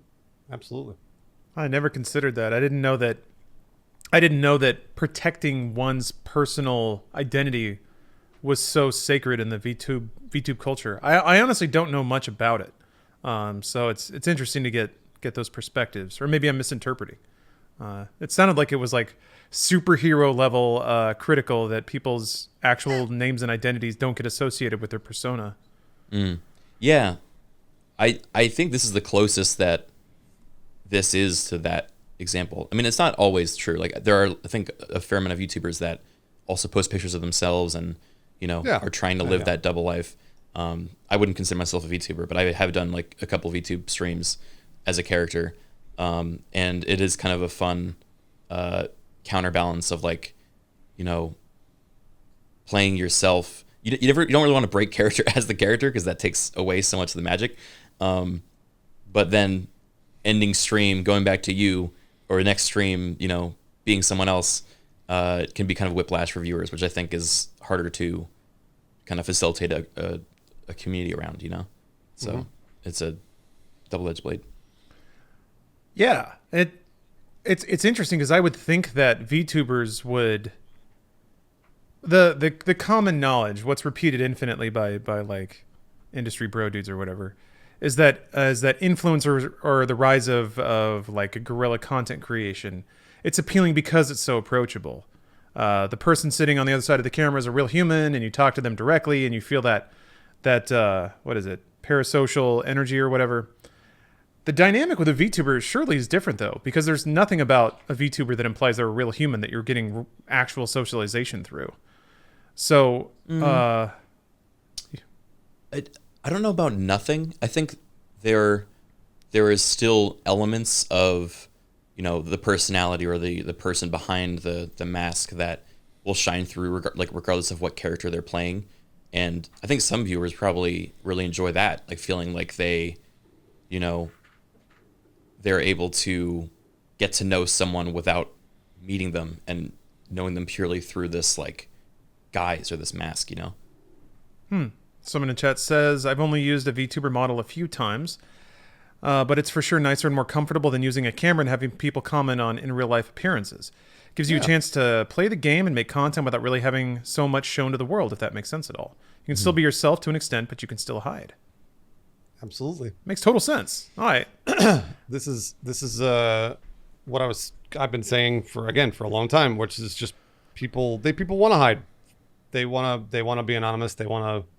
Absolutely. I never considered that. I didn't know that protecting one's personal identity was so sacred in the VTube culture. I honestly don't know much about it. So it's interesting to get those perspectives, or maybe I'm misinterpreting. It sounded like it was like superhero level critical that people's actual names and identities don't get associated with their persona. Yeah. I think this is the closest that this is to that example. I mean, it's not always true. Like, there are, I think, a fair amount of YouTubers that also post pictures of themselves and, are trying to live that double life. I wouldn't consider myself a VTuber, but I have done like a couple of VTube streams as a character. And it is kind of a fun counterbalance of like, playing yourself. You don't really want to break character as the character, because that takes away so much of the magic. But then ending stream, going back to you, or next stream, being someone else, it can be kind of whiplash for viewers, which I think is harder to kind of facilitate a community around, So it's a double-edged blade. Yeah, it's interesting, because I would think that VTubers would the common knowledge, what's repeated infinitely by like industry bro dudes or whatever, is that influencers or the rise of like a guerrilla content creation. It's appealing because it's so approachable. The person sitting on the other side of the camera is a real human, and you talk to them directly, and you feel that what is it, parasocial energy or whatever. The dynamic with a VTuber surely is different, though, because there's nothing about a VTuber that implies they're a real human that you're getting actual socialization through. So, I don't know about nothing. I think there is still elements of, the personality or the person behind the mask that will shine through, regardless of what character they're playing. And I think some viewers probably really enjoy that, like feeling like they, they're able to get to know someone without meeting them and knowing them purely through this like guise or this mask, Someone in chat says, I've only used a VTuber model a few times, but it's for sure nicer and more comfortable than using a camera and having people comment on in real life appearances. Gives you a chance to play the game and make content without really having so much shown to the world, if that makes sense at all. You can still be yourself to an extent, but you can still hide. Absolutely. Makes total sense. All right. This is what I've been saying for a long time, which is just people want to hide. They want to be anonymous. They want to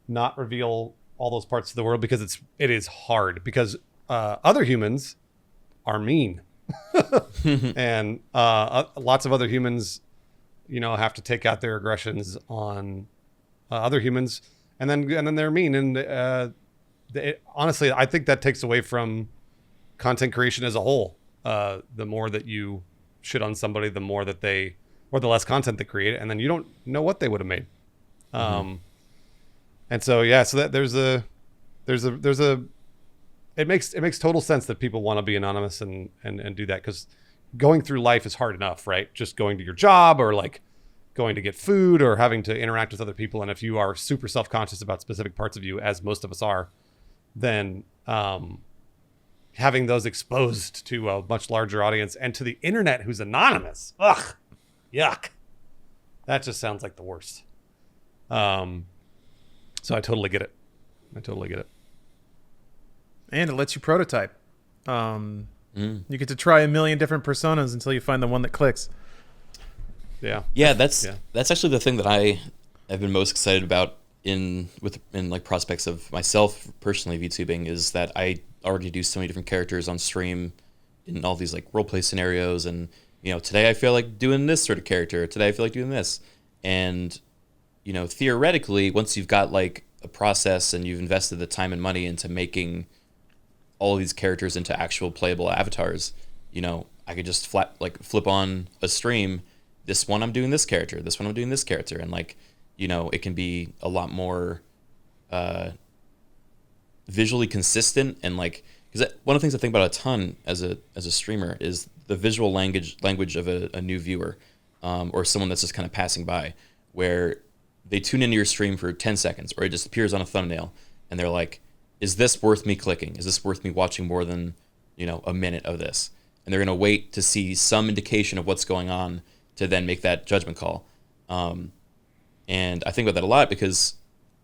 not reveal all those parts of the world, because it is hard, because other humans are mean. And lots of other humans, have to take out their aggressions on other humans, and then they're mean. And honestly, I think that takes away from content creation as a whole. The more that you shit on somebody, the more that the less content they create, and then you don't know what they would have made. And so so that there's a it makes total sense that people want to be anonymous and do that, because going through life is hard enough, right? Just going to your job, or like going to get food, or having to interact with other people. And if you are super self-conscious about specific parts of you, as most of us are, then having those exposed to a much larger audience and to the internet who's anonymous, yuck. That just sounds like the worst. So I totally get it. And it lets you prototype. You get to try a million different personas until you find the one that clicks. Yeah, that's actually the thing that I've been most excited about in like prospects of myself personally VTubing, is that I already do so many different characters on stream in all these like roleplay scenarios, and today I feel like doing this sort of character, today I feel like doing this, and theoretically, once you've got like a process and you've invested the time and money into making all of these characters into actual playable avatars, I could just flip on a stream, this one I'm doing this character, this one I'm doing this character, and like it can be a lot more visually consistent, and like, because one of the things I think about a ton as a streamer is the visual language of a new viewer, or someone that's just kind of passing by, where they tune into your stream for 10 seconds, or it just appears on a thumbnail, and they're like, is this worth me clicking? Is this worth me watching more than, a minute of this? And they're going to wait to see some indication of what's going on to then make that judgment call. And I think about that a lot because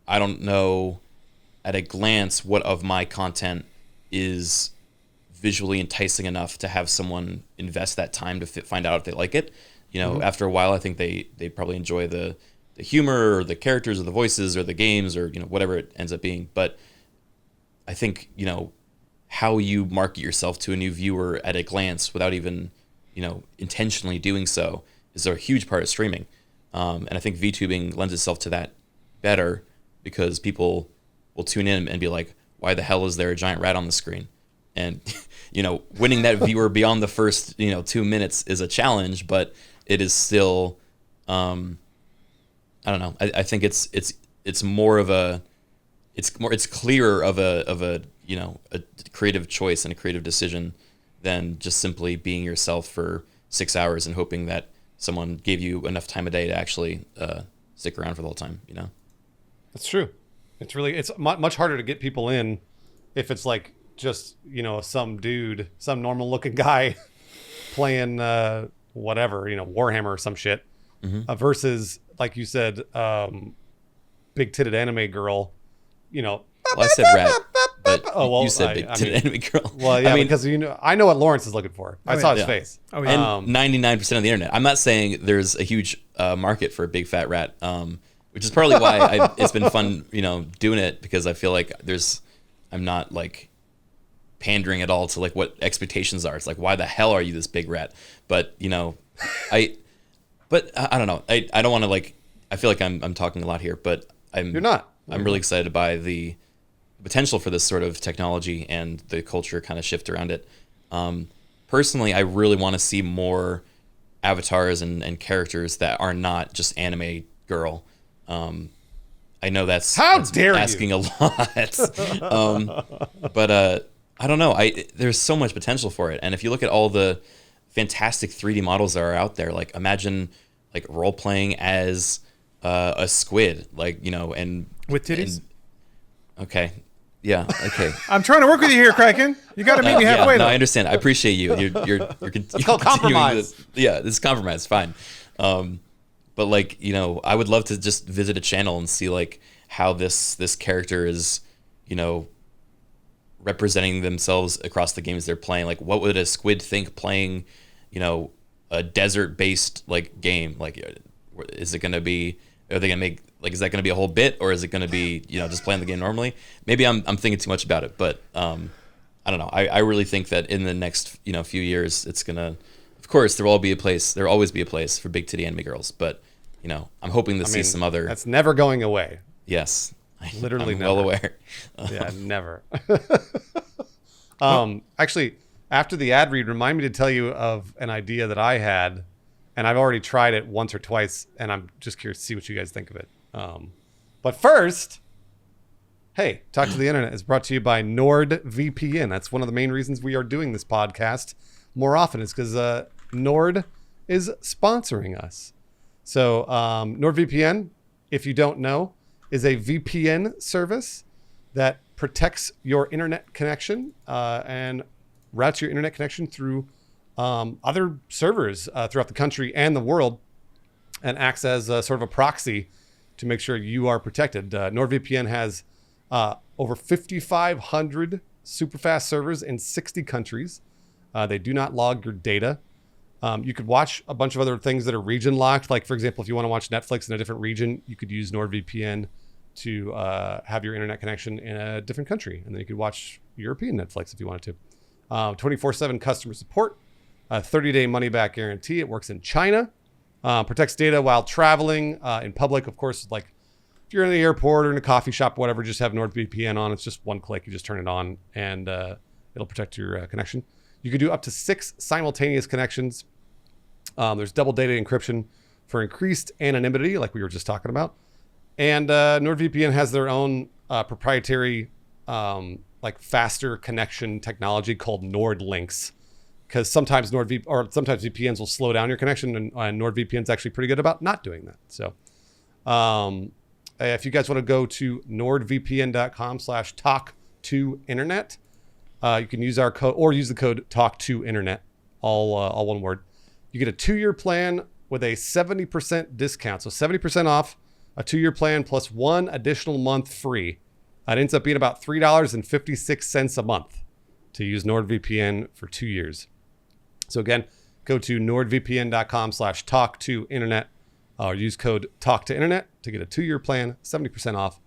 I don't know at a glance what of my content is visually enticing enough to have someone invest that time to find out if they like it. After a while, I think they probably enjoy the humor or the characters or the voices or the games or, whatever it ends up being. But I think, how you market yourself to a new viewer at a glance without even, intentionally doing so is a huge part of streaming. And I think VTubing lends itself to that better because people will tune in and be like, why the hell is there a giant rat on the screen? And, winning that viewer beyond the first, 2 minutes is a challenge, but it is still, I don't know. I think it's more of a, it's clearer of a creative choice and a creative decision than just simply being yourself for 6 hours and hoping that someone gave you enough time a day to actually stick around for the whole time. That's true. It's much harder to get people in if it's like just, some dude, some normal looking guy playing whatever, Warhammer or some shit, versus, like you said, big titted anime girl, Well, I said rat, but you said big titted anime girl. Well, yeah, because I know what Lawrence is looking for. I saw his face. Oh, yeah. And 99% of the internet. I'm not saying there's a huge market for a big fat rat, which is partly why it's been fun, doing it, because I feel like I'm not like pandering at all to like what expectations are. It's like, why the hell are you this big rat? But I don't know. I don't want to like. I feel like I'm talking a lot here, but You're not. I'm really excited by the potential for this sort of technology and the culture kind of shift around it. Personally, I really want to see more avatars and characters that are not just anime girl. I know that's asking a lot. But I don't know. There's so much potential for it. And if you look at all the fantastic 3D models that are out there, like imagine like role playing as a squid, like, and with titties. Okay. Yeah. Okay. I'm trying to work with you here, Criken. You got to meet me halfway. No, though. I understand. I appreciate you. You're It's called compromise. This is compromise. Fine. But like, I would love to just visit a channel and see like how this character is, representing themselves across the games they're playing. Like, what would a squid think playing, a desert-based like game? Like, is it going to be? Are they going to make like? Is that going to be a whole bit, or is it going to be just playing the game normally? Maybe I'm thinking too much about it, but I don't know. I really think that in the next few years, it's gonna. Of course, there will always be a place for big titty anime girls, but I'm hoping to see some other. That's never going away. Yes, Literally I'm never. well aware. Yeah, never. Actually, after the ad read, remind me to tell you of an idea that I had, and I've already tried it once or twice, and I'm just curious to see what you guys think of it. But first, hey, Talk to the Internet is brought to you by NordVPN. That's one of the main reasons we are doing this podcast more often, is because Nord is sponsoring us. So NordVPN, if you don't know, is a VPN service that protects your internet connection and routes your internet connection through other servers throughout the country and the world, and acts as sort of a proxy to make sure you are protected. NordVPN has over 5,500 super fast servers in 60 countries. They do not log your data. You could watch a bunch of other things that are region locked. Like, for example, if you want to watch Netflix in a different region, you could use NordVPN to have your internet connection in a different country. And then you could watch European Netflix if you wanted to. 24/7 customer support, 30-day money-back guarantee. It works in China. Protects data while traveling in public. Of course, like if you're in the airport or in a coffee shop, whatever, just have NordVPN on. It's just one click. You just turn it on and it'll protect your connection. You could do up to 6 simultaneous connections. There's double data encryption for increased anonymity, like we were just talking about. And NordVPN has their own proprietary, like faster connection technology called NordLinks. Because sometimes sometimes VPNs will slow down your connection, and NordVPN's actually pretty good about not doing that. So, if you guys want to go to nordvpn.com/talk2internet, you can use our code or use the code talk2internet, all one word. You get a 2-year plan with a 70% discount. So 70% off a 2-year plan plus 1 additional month free. It ends up being about $3.56 a month to use NordVPN for 2 years. So again, go to nordvpn.com/talk2internet or use code talk2internet to get a 2-year plan, 70% off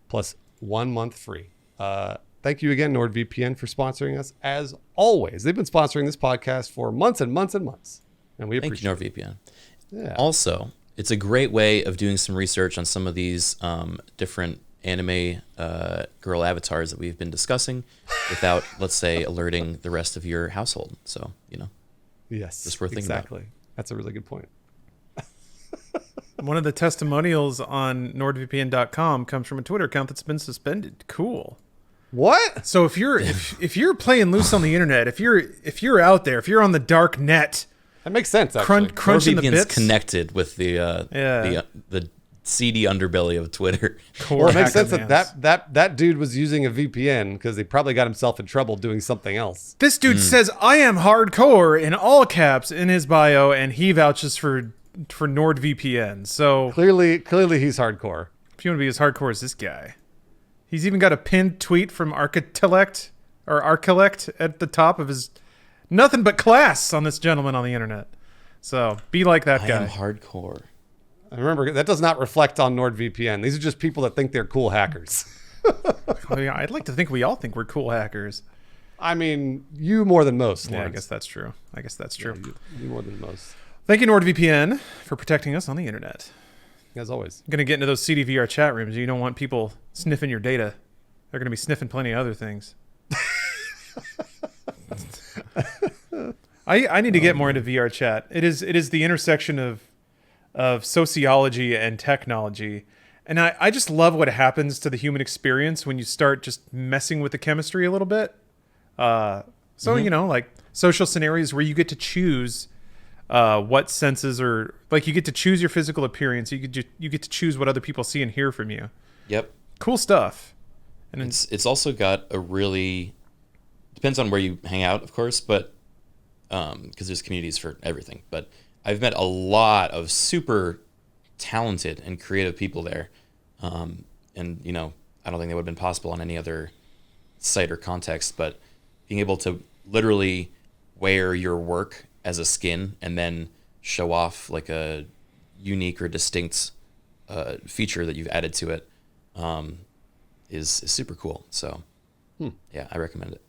plus 1 month free. Thank you again, NordVPN, for sponsoring us. As always, they've been sponsoring this podcast for months and months and months. And we appreciate it. Thank you, NordVPN. Yeah. Also, it's a great way of doing some research on some of these different anime girl avatars that we've been discussing without, let's say, alerting the rest of your household. So, Yes, just worth thinking exactly. That's a really good point. One of the testimonials on NordVPN.com comes from a Twitter account that's been suspended. Cool. What? So if you're playing loose on the internet, if you're out there, if you're on the dark net, That makes sense, actually. crunching the NordVPN's bits, connected with the seedy underbelly of Twitter. Well, it makes sense hacker that dude was using a VPN because he probably got himself in trouble doing something else. This dude says, "I am hardcore" in all caps in his bio, and he vouches for NordVPN. So Clearly he's hardcore. if you want to be as hardcore as this guy, he's even got a pinned tweet from Architect at the top of his nothing but class on this gentleman on the internet. So be like that I guy. am hardcore. Remember, that does not reflect on NordVPN. These are just people that think they're cool hackers. Well, yeah, I'd like to think we all think we're cool hackers. I mean, you more than most, Yeah, I Lawrence. guess that's true. You more than most. Thank you, NordVPN, for protecting us on the internet. As always. I'm going to get into those CDVR chat rooms. You don't want people sniffing your data. They're going to be sniffing plenty of other things. I need to get more into VR chat. It is the intersection of sociology and technology. And I just love what happens to the human experience when you start just messing with the chemistry a little bit. Like social scenarios where you get to choose what senses are, like you get to choose your physical appearance. You get to choose what other people see and hear from you. Yep. Cool stuff. And It's also got a really, depends on where you hang out, of course, but because there's communities for everything. But I've met a lot of super talented and creative people there. And, I don't think that would have been possible on any other site or context, but being able to literally wear your work as a skin and then show off like a unique or distinct feature that you've added to it is super cool. So, yeah, I recommend it.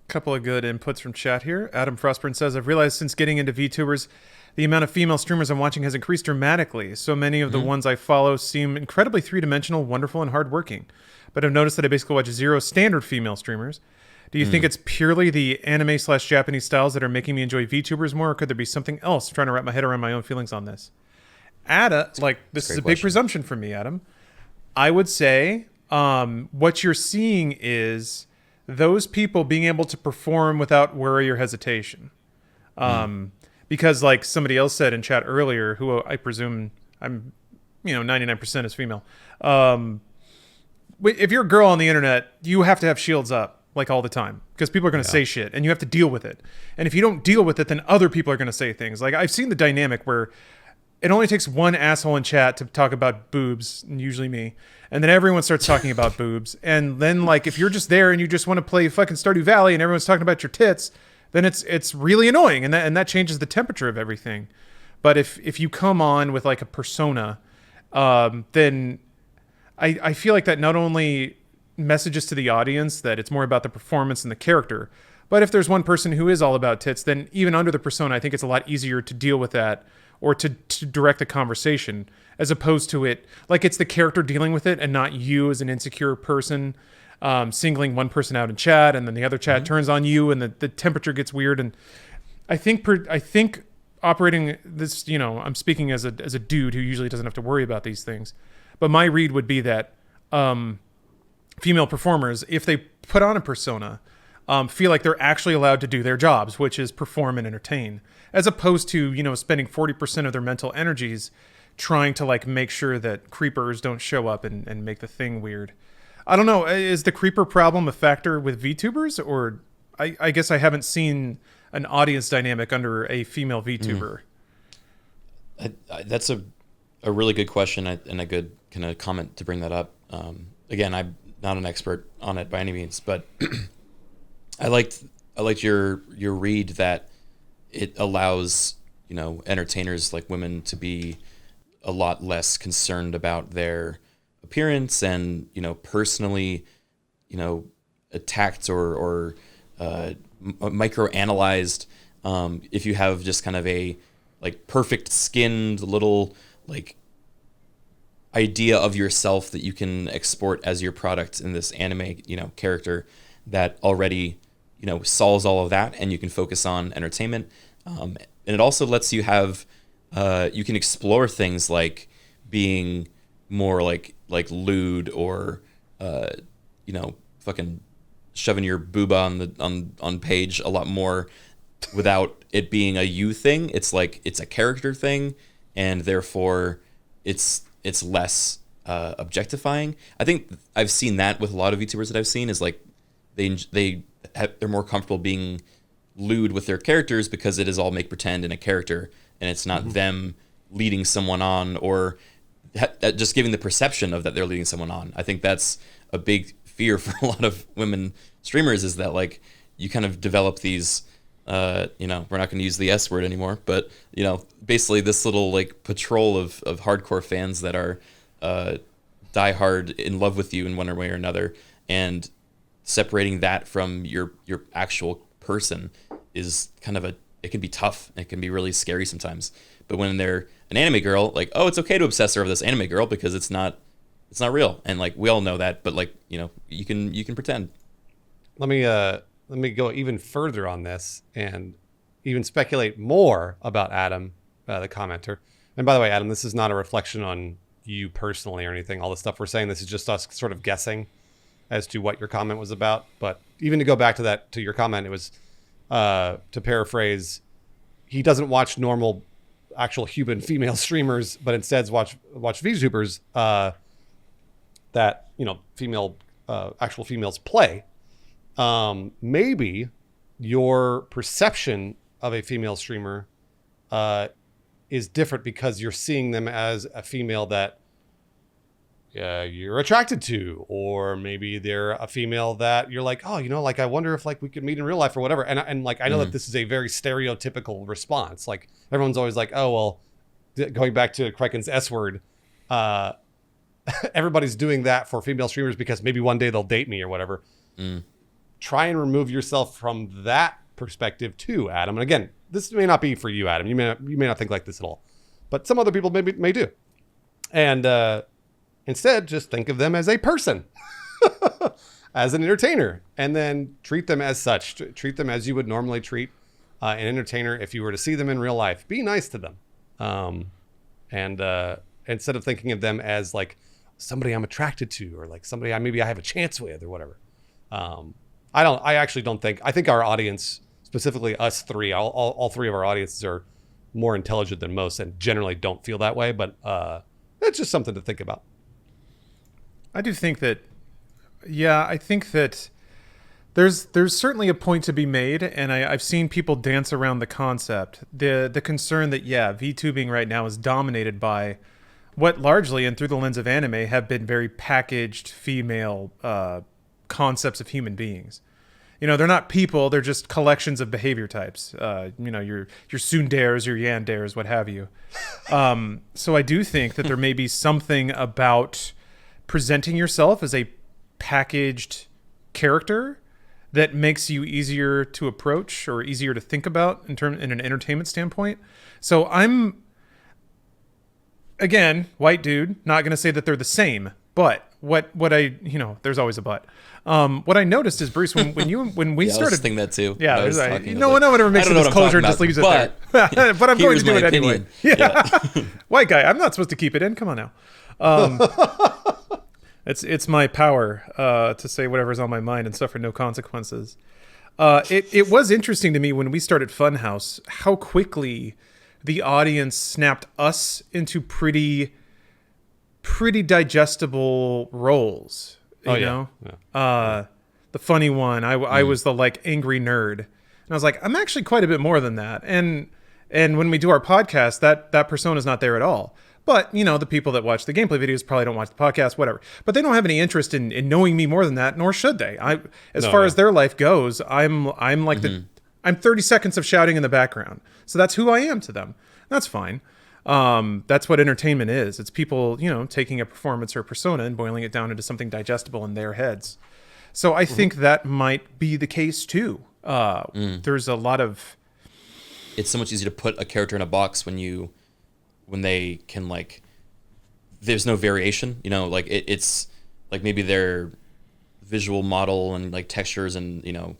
couple of good inputs from chat here. Adam Frostburn says, I've realized since getting into VTubers, the amount of female streamers I'm watching has increased dramatically. So many of the ones I follow seem incredibly three-dimensional, wonderful, and hardworking. But I've noticed that I basically watch zero standard female streamers. Do you think it's purely the anime/Japanese styles that are making me enjoy VTubers more, or could there be something else? I'm trying to wrap my head around my own feelings on this. This is a big presumption for me, Adam. I would say what you're seeing is those people being able to perform without worry or hesitation. Because like somebody else said in chat earlier, who I presume 99% is female. If you're a girl on the internet, you have to have shields up like all the time because people are going to say shit and you have to deal with it. And if you don't deal with it, then other people are going to say things. Like I've seen the dynamic where it only takes one asshole in chat to talk about boobs, and usually me, and then everyone starts talking about boobs. And then like if you're just there and you just want to play fucking Stardew Valley and everyone's talking about your tits, then it's really annoying, and that changes the temperature of everything. But if you come on with like a persona, then I feel like that not only messages to the audience that it's more about the performance and the character, but if there's one person who is all about tits, then even under the persona, I think it's a lot easier to deal with that or to direct the conversation, as opposed to it like it's the character dealing with it and not you as an insecure person singling one person out in chat, and then the other chat turns on you, and the temperature gets weird. And I think operating this, I'm speaking as a dude who usually doesn't have to worry about these things, But my read would be that female performers, if they put on a persona, feel like they're actually allowed to do their jobs, which is perform and entertain, as opposed to, spending 40% of their mental energies trying to like make sure that creepers don't show up and make the thing weird. I don't know. Is the creeper problem a factor with VTubers, or I guess I haven't seen an audience dynamic under a female VTuber. That's a really good question and a good kind of comment to bring that up. Again, I'm not an expert on it by any means, but I liked your read that it allows entertainers like women to be a lot less concerned about their appearance and personally attacked or microanalyzed if you have just kind of a like perfect skinned little like idea of yourself that you can export as your product in this anime character that already solves all of that, and you can focus on entertainment, and it also lets you have you can explore things like being more like lewd or fucking shoving your booba on page a lot more without it being a you thing. It's like it's a character thing, and therefore it's less objectifying. I think I've seen that with a lot of YouTubers that I've seen is like they're more comfortable being lewd with their characters because it is all make pretend in a character, and it's not them leading someone on or just giving the perception of that they're leading someone on. I think that's a big fear for a lot of women streamers, is that like you kind of develop these we're not going to use the S word anymore, but basically this little like patrol of hardcore fans that are diehard in love with you in one way or another, and separating that from your actual person is kind of it can be tough. It can be really scary sometimes. But when they're an anime girl, like, oh, it's okay to obsess over this anime girl because it's not real, and like we all know that. But like you can pretend. Let me go even further on this and even speculate more about Adam, the commenter. And by the way, Adam, this is not a reflection on you personally or anything. All the stuff we're saying, this is just us sort of guessing as to what your comment was about. But even to go back to your comment, it was to paraphrase, he doesn't watch normal actual human female streamers, but instead watch VTubers that female actual females play. Maybe your perception of a female streamer is different because you're seeing them as a female that you're attracted to, or maybe they're a female that you're like, oh, like I wonder if like we could meet in real life or whatever. And like I know that this is a very stereotypical response. Like everyone's always like, oh well, going back to Criken's S word, everybody's doing that for female streamers because maybe one day they'll date me or whatever. Try and remove yourself from that perspective too, Adam. And again, this may not be for you, Adam. You may not think like this at all, but some other people may do. And instead, just think of them as a person, as an entertainer, and then treat them as such. Treat them as you would normally treat an entertainer if you were to see them in real life. Be nice to them, and instead of thinking of them as like somebody I'm attracted to, or like somebody maybe I have a chance with, or whatever. I actually don't think. I think our audience, specifically us three, all three of our audiences are more intelligent than most, and generally don't feel that way. But it's just something to think about. I do think that, I think that there's certainly a point to be made, and I've seen people dance around the concept. The concern that, VTubing right now is dominated by what largely, and through the lens of anime, have been very packaged female concepts of human beings. They're not people, they're just collections of behavior types. Your tsunderes, your yanderes, what have you. So I do think that there may be something about presenting yourself as a packaged character that makes you easier to approach or easier to think about in an entertainment standpoint. So I'm, again, white dude, not going to say that they're the same, but what I, there's always a but. What I noticed is, Bruce, when we started, I was thinking that too. Yeah, no one ever makes a disclosure and just leaves it there. But I'm going to do it anyway. Yeah. White guy, I'm not supposed to keep it in. Come on now. It's my power to say whatever's on my mind and suffer no consequences. It was interesting to me when we started Funhouse how quickly the audience snapped us into pretty digestible roles. You know? Yeah. The funny one. I was the like angry nerd, and I was like, I'm actually quite a bit more than that. And when we do our podcast, that persona is not there at all. But, you know, the people that watch the gameplay videos probably don't watch the podcast, whatever. But they don't have any interest in knowing me more than that, nor should they. As far as their life goes, I'm like I'm 30 seconds of shouting in the background. So that's who I am to them. That's fine. That's what entertainment is. It's people, you know, taking a performance or a persona and boiling it down into something digestible in their heads. So I think that might be the case too. There's a lot of... It's so much easier to put a character in a box when they can, like, there's no variation, you know, like it's like maybe their visual model and like textures and, you know,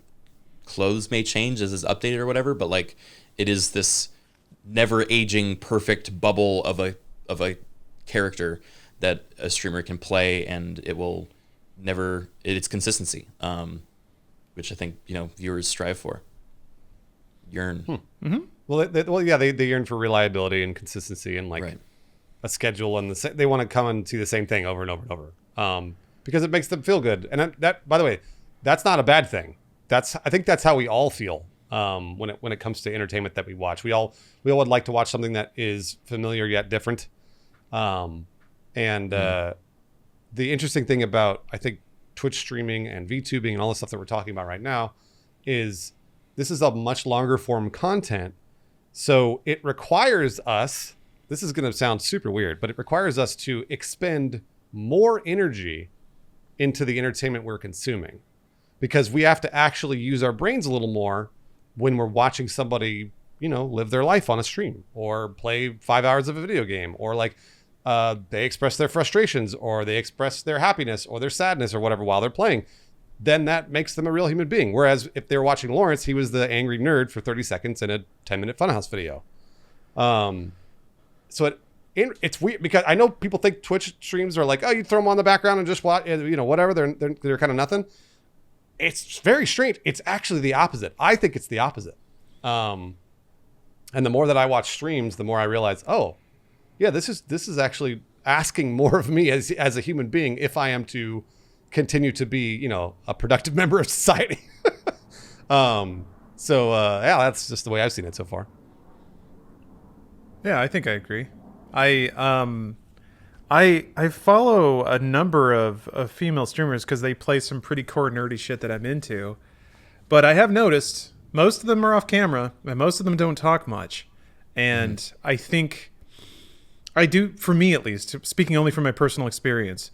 clothes may change as it's updated or whatever, but like it is this never aging perfect bubble of a character that a streamer can play, and it will never, it's consistency, which I think, you know, viewers strive for, yearn. Well, they yearn for reliability and consistency and like a schedule, and they want to come and see the same thing over and over and over, because it makes them feel good. And that, by the way, that's not a bad thing. I think that's how we all feel when it comes to entertainment that we watch. We all would like to watch something that is familiar yet different. The interesting thing about, I think, Twitch streaming and VTubing and all the stuff that we're talking about right now is this is a much longer form content. So it requires us, this is going to sound super weird, but it requires us to expend more energy into the entertainment we're consuming, because we have to actually use our brains a little more when we're watching somebody, you know, live their life on a stream or play 5 hours of a video game, or like they express their frustrations or they express their happiness or their sadness or whatever while they're playing. Then that makes them a real human being. Whereas if they were watching Lawrence, he was the angry nerd for 30 seconds in a 10-minute Funhouse video. So it's weird, because I know people think Twitch streams are like, oh, you throw them on the background and just watch, you know, whatever. They're kind of nothing. It's very strange. It's actually the opposite. I think it's the opposite. And the more that I watch streams, the more I realize, oh, yeah, this is actually asking more of me as a human being if I am to continue to be, you know, a productive member of society. Yeah, that's just the way I've seen it so far. Yeah, I think I agree. I follow a number of female streamers because they play some pretty core nerdy shit that I'm into. But I have noticed most of them are off camera and most of them don't talk much. And I think I do, for me at least, speaking only from my personal experience,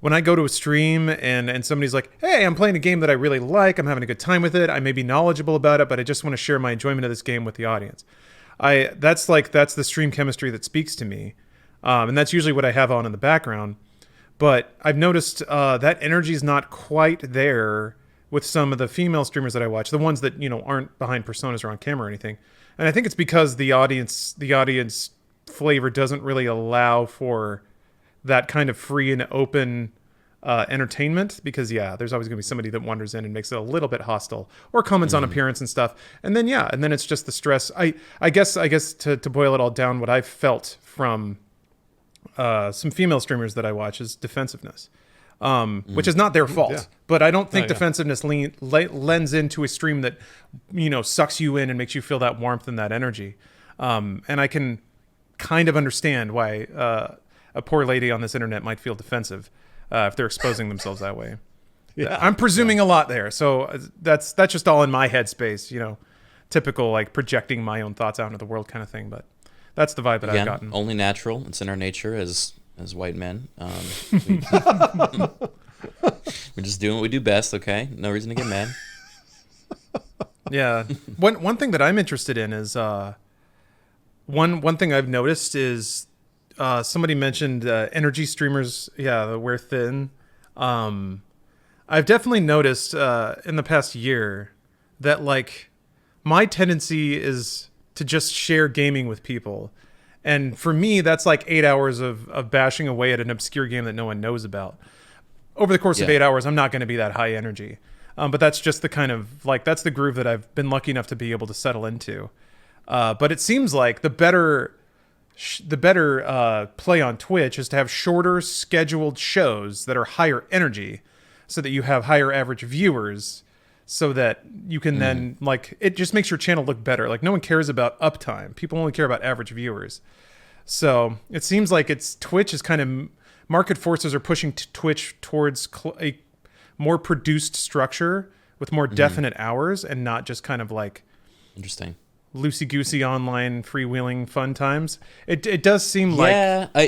when I go to a stream and somebody's like, hey, I'm playing a game that I really like, I'm having a good time with it, I may be knowledgeable about it, but I just want to share my enjoyment of this game with the audience. That's the stream chemistry that speaks to me. And that's usually what I have on in the background. But I've noticed that energy is not quite there with some of the female streamers that I watch, the ones that, you know, aren't behind personas or on camera or anything. And I think it's because the audience flavor doesn't really allow for that kind of free and open entertainment, because there's always going to be somebody that wanders in and makes it a little bit hostile or comments on appearance and stuff. And then it's just the stress. I guess to boil it all down, what I've felt from some female streamers that I watch is defensiveness, which is not their fault, but I don't think defensiveness lends into a stream that, you know, sucks you in and makes you feel that warmth and that energy. And I can kind of understand why a poor lady on this internet might feel defensive if they're exposing themselves that way. Yeah, I'm presuming a lot there, so that's just all in my headspace, you know, typical like projecting my own thoughts out into the world kind of thing. But that's the vibe that I've gotten. Only natural. It's in our nature as white men. We're just doing what we do best. Okay, no reason to get mad. Yeah, one thing that I'm interested in is one thing I've noticed is. Somebody mentioned energy streamers, that wear thin. I've definitely noticed in the past year that like my tendency is to just share gaming with people, And for me, that's like 8 hours of bashing away at an obscure game that no one knows about. Over the course of 8 hours, I'm not going to be that high energy. But that's just the kind of like, that's the groove that I've been lucky enough to be able to settle into. But it seems like the better play on Twitch is to have shorter scheduled shows that are higher energy, so that you have higher average viewers, so that you can then, like, it just makes your channel look better. Like, no one cares about uptime. People only care about average viewers. So it seems like Twitch is kind of, market forces are pushing Twitch towards a more produced structure with more definite hours, and not just kind of like Interesting. loosey-goosey online freewheeling fun times. It does seem like... Yeah,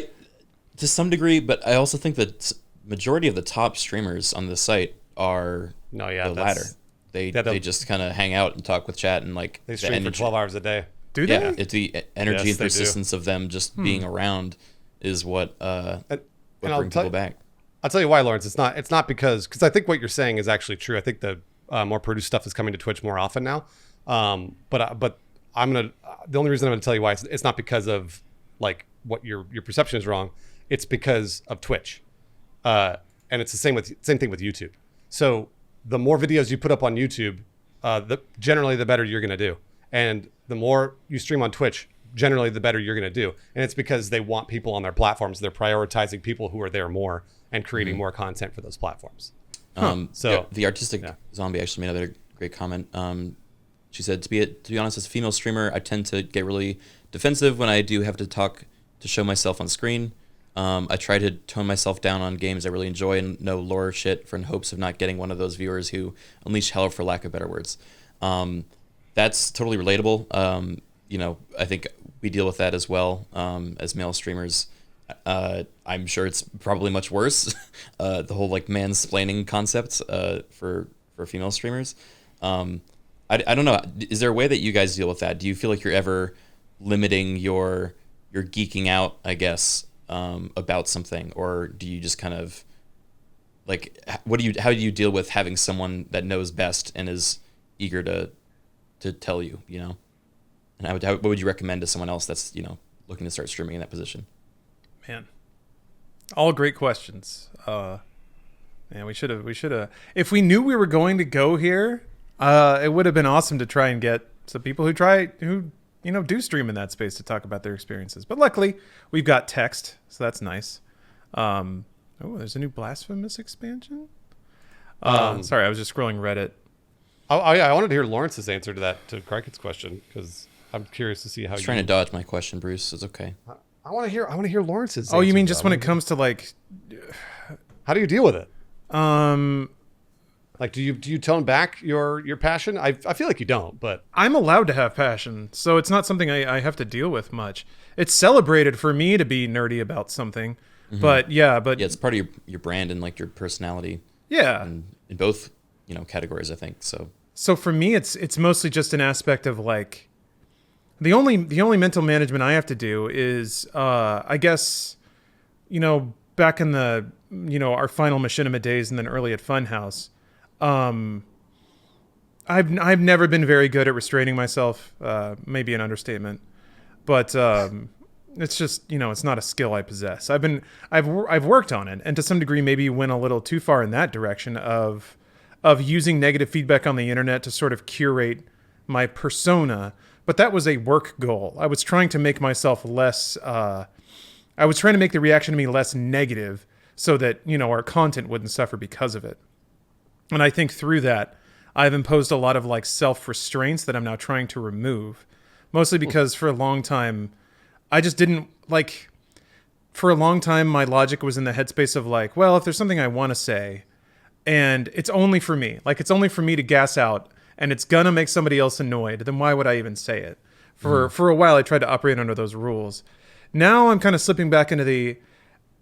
to some degree, but I also think that majority of the top streamers on the site are the latter. They just kind of hang out and talk with chat, and like they stream for 12 hours a day. Do they? Yeah, it's the energy and persistence of them just being around is what bring people back. I'll tell you why, Lawrence. It's not because I think what you're saying is actually true. I think the more produced stuff is coming to Twitch more often now. But the only reason I'm gonna tell you why it's not because of like what your perception is wrong. It's because of Twitch, and it's the same thing with YouTube. So the more videos you put up on YouTube, generally the better you're gonna do, and the more you stream on Twitch, generally the better you're gonna do. And it's because they want people on their platforms. They're prioritizing people who are there more and creating more content for those platforms. So the artistic zombie actually made another great comment. She said, to be honest, as a female streamer, I tend to get really defensive when I do have to talk to show myself on screen. I try to tone myself down on games I really enjoy and know lore shit in hopes of not getting one of those viewers who unleash hell, for lack of better words. That's totally relatable. I think we deal with that as well as male streamers. I'm sure it's probably much worse. The whole like mansplaining concept for female streamers. I don't know. Is there a way that you guys deal with that? Do you feel like you're ever limiting your geeking out, I guess, about something, or do you just kind of like how do you deal with having someone that knows best and is eager to tell you, And what would you recommend to someone else that's looking to start streaming in that position? Man, all great questions. Man, we should have. If we knew we were going to go here, it would have been awesome to try and get some people who do stream in that space to talk about their experiences. But luckily, we've got text, so that's nice. There's a new Blasphemous expansion. Sorry, I was just scrolling Reddit. I wanted to hear Lawrence's answer to Criken's question, because I'm curious to see how. I was trying to dodge my question, Bruce. It's okay. I want to hear Lawrence's. Oh, you mean just when it comes to like, how do you deal with it? Like, do you tone back your passion? I feel like you don't, but I'm allowed to have passion, so it's not something I have to deal with much. It's celebrated for me to be nerdy about something, but it's part of your brand and like your personality. Yeah, in both categories, I think so. So for me, it's mostly just an aspect of like the only mental management I have to do is I guess back in the our final machinima days and then early at Funhouse. I've never been very good at restraining myself. Maybe an understatement, but it's just it's not a skill I possess. I've worked on it, and to some degree maybe went a little too far in that direction of using negative feedback on the internet to sort of curate my persona. But that was a work goal. I was trying to make myself less. I was trying to make the reaction to me less negative, so that our content wouldn't suffer because of it. And I think through that, I've imposed a lot of like self-restraints that I'm now trying to remove. Mostly because for a long time, I just didn't like, for a long time, my logic was in the headspace of like, well, if there's something I want to say and it's only for me, like it's only for me to gas out and it's going to make somebody else annoyed, then why would I even say it? For a while, I tried to operate under those rules. Now I'm kind of slipping back into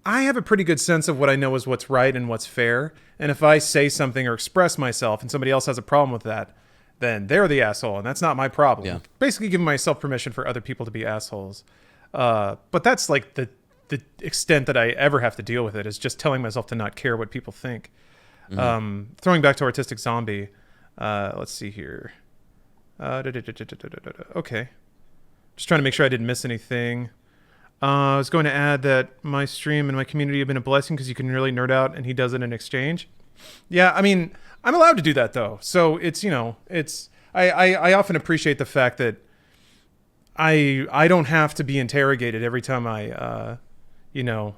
I have a pretty good sense of what I know is what's right and what's fair. And if I say something or express myself and somebody else has a problem with that, then they're the asshole and that's not my problem. Yeah. Basically giving myself permission for other people to be assholes. But that's like the extent that I ever have to deal with it, is just telling myself to not care what people think. Throwing back to Artistic Zombie. Let's see here. Okay. Just trying to make sure I didn't miss anything. I was going to add that my stream and my community have been a blessing because you can really nerd out, and he does it in exchange. Yeah, I mean, I'm allowed to do that though, so it's I often appreciate the fact that I don't have to be interrogated every time I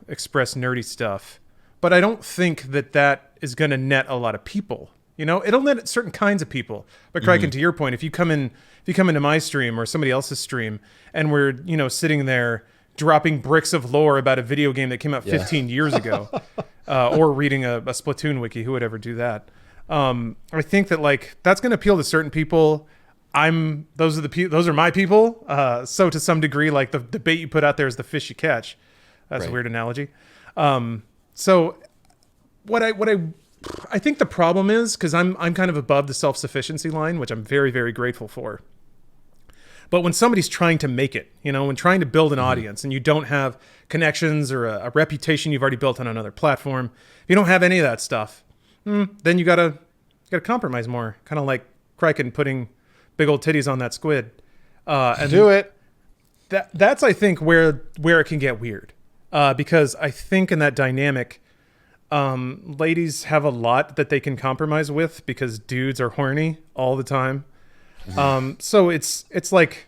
express nerdy stuff. But I don't think that is going to net a lot of people. It'll net certain kinds of people. But Criken, to your point, if you come into my stream or somebody else's stream, and we're sitting there dropping bricks of lore about a video game that came out 15 years ago, or reading a Splatoon wiki, who would ever do that? I think that that's going to appeal to certain people. Those are my people. So to some degree, the bait you put out there is the fish you catch. That's a weird analogy. So what I think the problem is, because I'm kind of above the self-sufficiency line, which I'm very, very grateful for. But when somebody's trying to make it, when trying to build an audience, and you don't have connections or a reputation you've already built on another platform, if you don't have any of that stuff, then you gotta compromise more. Kind of like Criken putting big old titties on that squid. And do it. That's I think where it can get weird, because I think in that dynamic, ladies have a lot that they can compromise with because dudes are horny all the time. So it's like,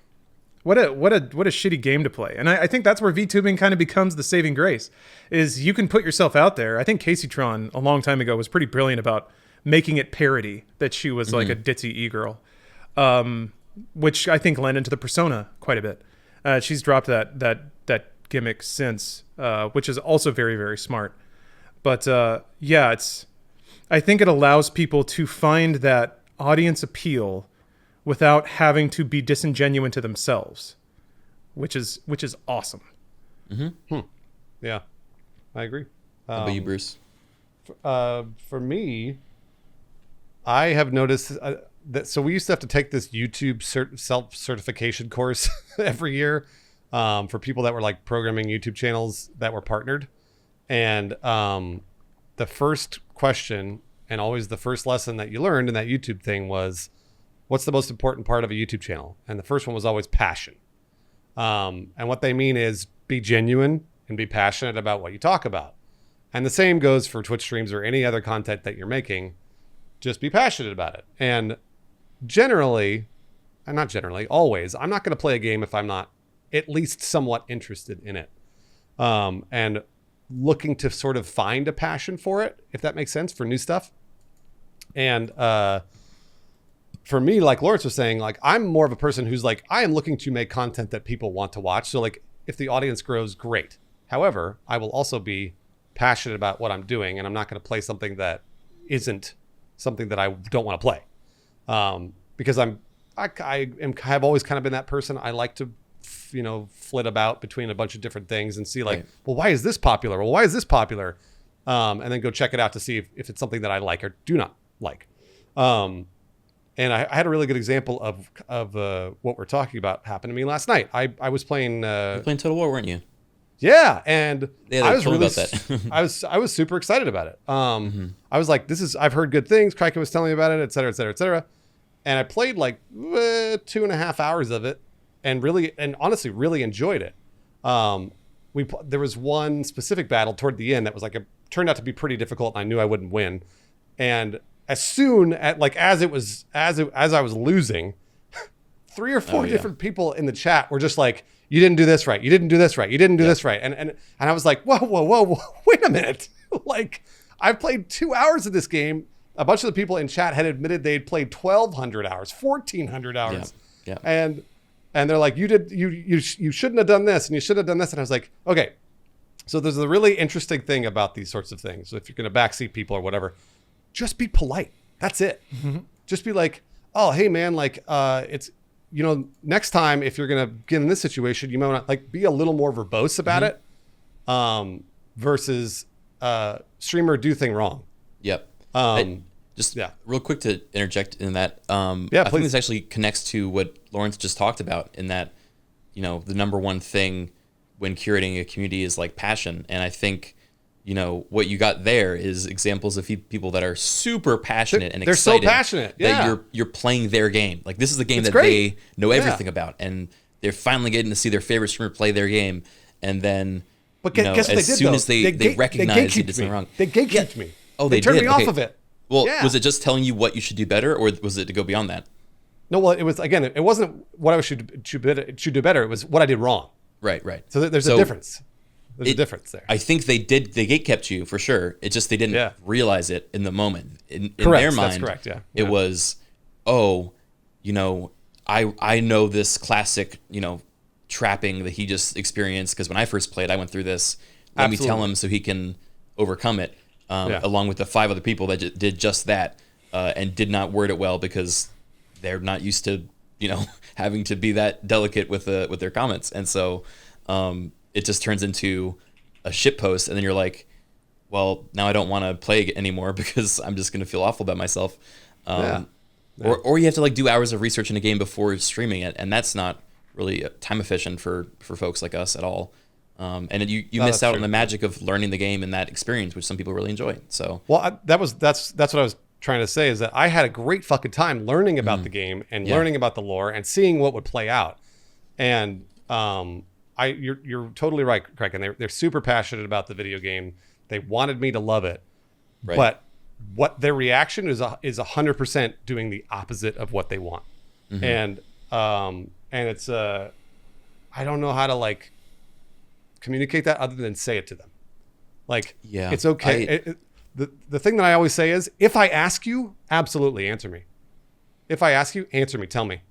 what a shitty game to play. And I think that's where VTubing kind of becomes the saving grace, is you can put yourself out there. I think Casey Tron a long time ago was pretty brilliant about making it parody that she was like a ditzy e-girl, which I think lent into the persona quite a bit. She's dropped that gimmick since, which is also very, very smart. But I think it allows people to find that audience appeal without having to be disingenuous to themselves, which is awesome. Yeah, I agree. How about you, Bruce? For me, I have noticed that. So we used to have to take this YouTube self-certification course every year for people that were like programming YouTube channels that were partnered. And the first question, and always the first lesson that you learned in that YouTube thing, was, what's the most important part of a YouTube channel? And the first one was always passion. And what they mean is be genuine and be passionate about what you talk about. And the same goes for Twitch streams or any other content that you're making. Just be passionate about it. And always, I'm not going to play a game if I'm not at least somewhat interested in it. And looking to sort of find a passion for it, if that makes sense, for new stuff. And for me, like Lawrence was saying, like, I'm more of a person who's like, I am looking to make content that people want to watch. So like, if the audience grows, great. However, I will also be passionate about what I'm doing, and I'm not going to play something that isn't something that I don't want to play. Because I have always kind of been that person. I like to flit about between a bunch of different things and see like, well, why is this popular? Well, why is this popular? And then go check it out to see if it's something that I like or do not like. And I had a really good example of what we're talking about happen to me last night. I was playing. You were playing Total War, weren't you? Yeah, and I was really about that. I was super excited about it. I was like, I've heard good things. Criken was telling me about it, et cetera, et cetera, et cetera. And I played like 2.5 hours of it, and honestly really enjoyed it. There was one specific battle toward the end that was turned out to be pretty difficult, and I knew I wouldn't win. And as soon as I was losing, 3 or 4 different people in the chat were just like, you didn't do this right. You didn't do this right. You didn't do this right. And I was like, whoa, wait a minute. Like, I've played 2 hours of this game. A bunch of the people in chat had admitted they'd played 1,200 hours, 1,400 hours. Yeah. And they're like, you shouldn't have done this, and you should have done this. And I was like, okay. So there's a really interesting thing about these sorts of things. So if you're going to backseat people or whatever, just be polite. That's it. Mm-hmm. Just be like, oh, hey man, like, it's, next time if you're going to get in this situation, you might want to be a little more verbose about it, versus streamer do thing wrong. Yep. Real quick to interject in that. I think this actually connects to what Lawrence just talked about, in that, the number one thing when curating a community is like passion. And I think, what you got there is examples of people that are super passionate and excited. They're so passionate. Yeah. That you're playing their game. Like, this is the game that they know everything about, and they're finally getting to see their favorite streamer play their game. and then But you know, guess what as they did, soon though? as they recognize you gatekeeped did something me. wrong, They gatekeeped me. oh, they turned did? me Okay. off of it. Well, Yeah. was it just telling you what you should do better, or was it to go beyond that? No, well, it was, again, it wasn't what I should do better. It was what I did wrong. Right, right. So there's a difference. There's a difference there. I think they gatekept you for sure. It's just they didn't realize it in the moment. In their mind, that's correct. Yeah. It was, oh, you know, I know this classic, you know, trapping that he just experienced because when I first played, I went through this. Let me tell him so he can overcome it, along with the 5 other people that did just that and did not word it well because they're not used to, you know, having to be that delicate with their comments. And so it just turns into a shitpost, and then you're like, well, now I don't want to play anymore because I'm just going to feel awful about myself. Or you have to like do hours of research in a game before streaming it, and that's not really time efficient for folks like us at all. And you miss out on the magic of learning the game and that experience, which some people really enjoy. So that's what I was trying to say, is that I had a great fucking time learning about the game and learning about the lore and seeing what would play out. And you're totally right, Criken. They're super passionate about the video game. They wanted me to love it, but what their reaction is 100% doing the opposite of what they want. And it's I don't know how to like communicate that other than say it to them. Like, it's okay. The thing that I always say is, if I ask you, absolutely answer me. If I ask you, answer me, tell me.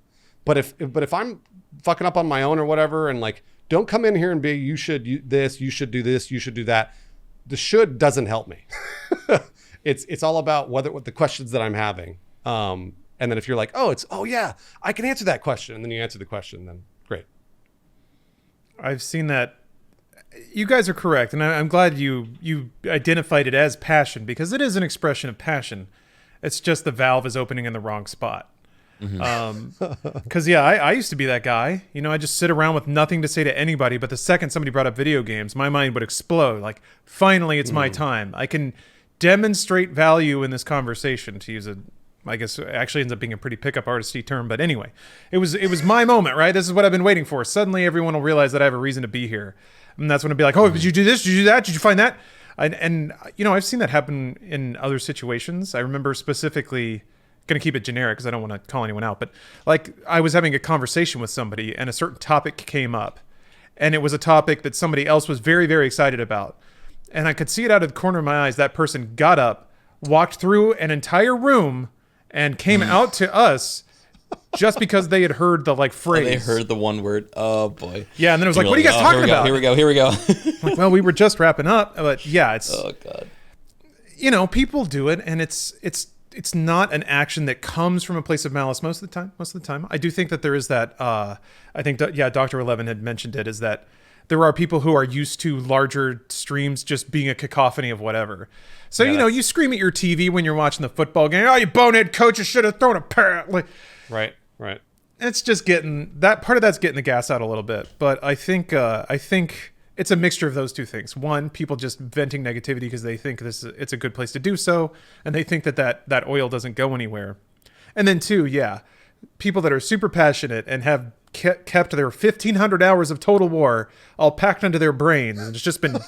But if I'm fucking up on my own or whatever, and like, don't come in here and be, you should do this, you should do that. The should doesn't help me. It's all about what the questions that I'm having. And then if you're like, oh yeah, I can answer that question, and then you answer the question, then great. I've seen that. You guys are correct, and I'm glad you identified it as passion, because it is an expression of passion. It's just the valve is opening in the wrong spot. Because I used to be that guy. You know, I just sit around with nothing to say to anybody, but the second somebody brought up video games, my mind would explode. Like, finally, it's my time. I can demonstrate value in this conversation, to use I guess it actually ends up being a pretty pickup artisty term, but anyway, it was my moment, right? This is what I've been waiting for. Suddenly, everyone will realize that I have a reason to be here. And that's when it'd be like, oh, did you do this? Did you do that? Did you find that? And you know, I've seen that happen in other situations. I remember specifically, going to keep it generic because I don't want to call anyone out, but like, I was having a conversation with somebody and a certain topic came up, and it was a topic that somebody else was very, very excited about. And I could see it out of the corner of my eyes. That person got up, walked through an entire room, and came out to us just because they had heard the like phrase. They heard the one word. Oh boy. Yeah, and then it was like, what are you guys talking about? Here we go. Like, well, we were just wrapping up, but yeah, it's. Oh god. You know, people do it, and it's not an action that comes from a place of malice most of the time. I do think that there is that. I think Dr. 11 had mentioned it, is that there are people who are used to larger streams just being a cacophony of whatever. So, you know, you scream at your TV when you're watching the football game. Oh, you bonehead coaches should have thrown a pair. Like, right. It's just getting that part of that's getting the gas out a little bit. But I think it's a mixture of those two things. One, people just venting negativity because they think it's a good place to do so, and they think that oil doesn't go anywhere. And then two, people that are super passionate and have kept their 1,500 hours of Total War all packed into their brains, and it's just been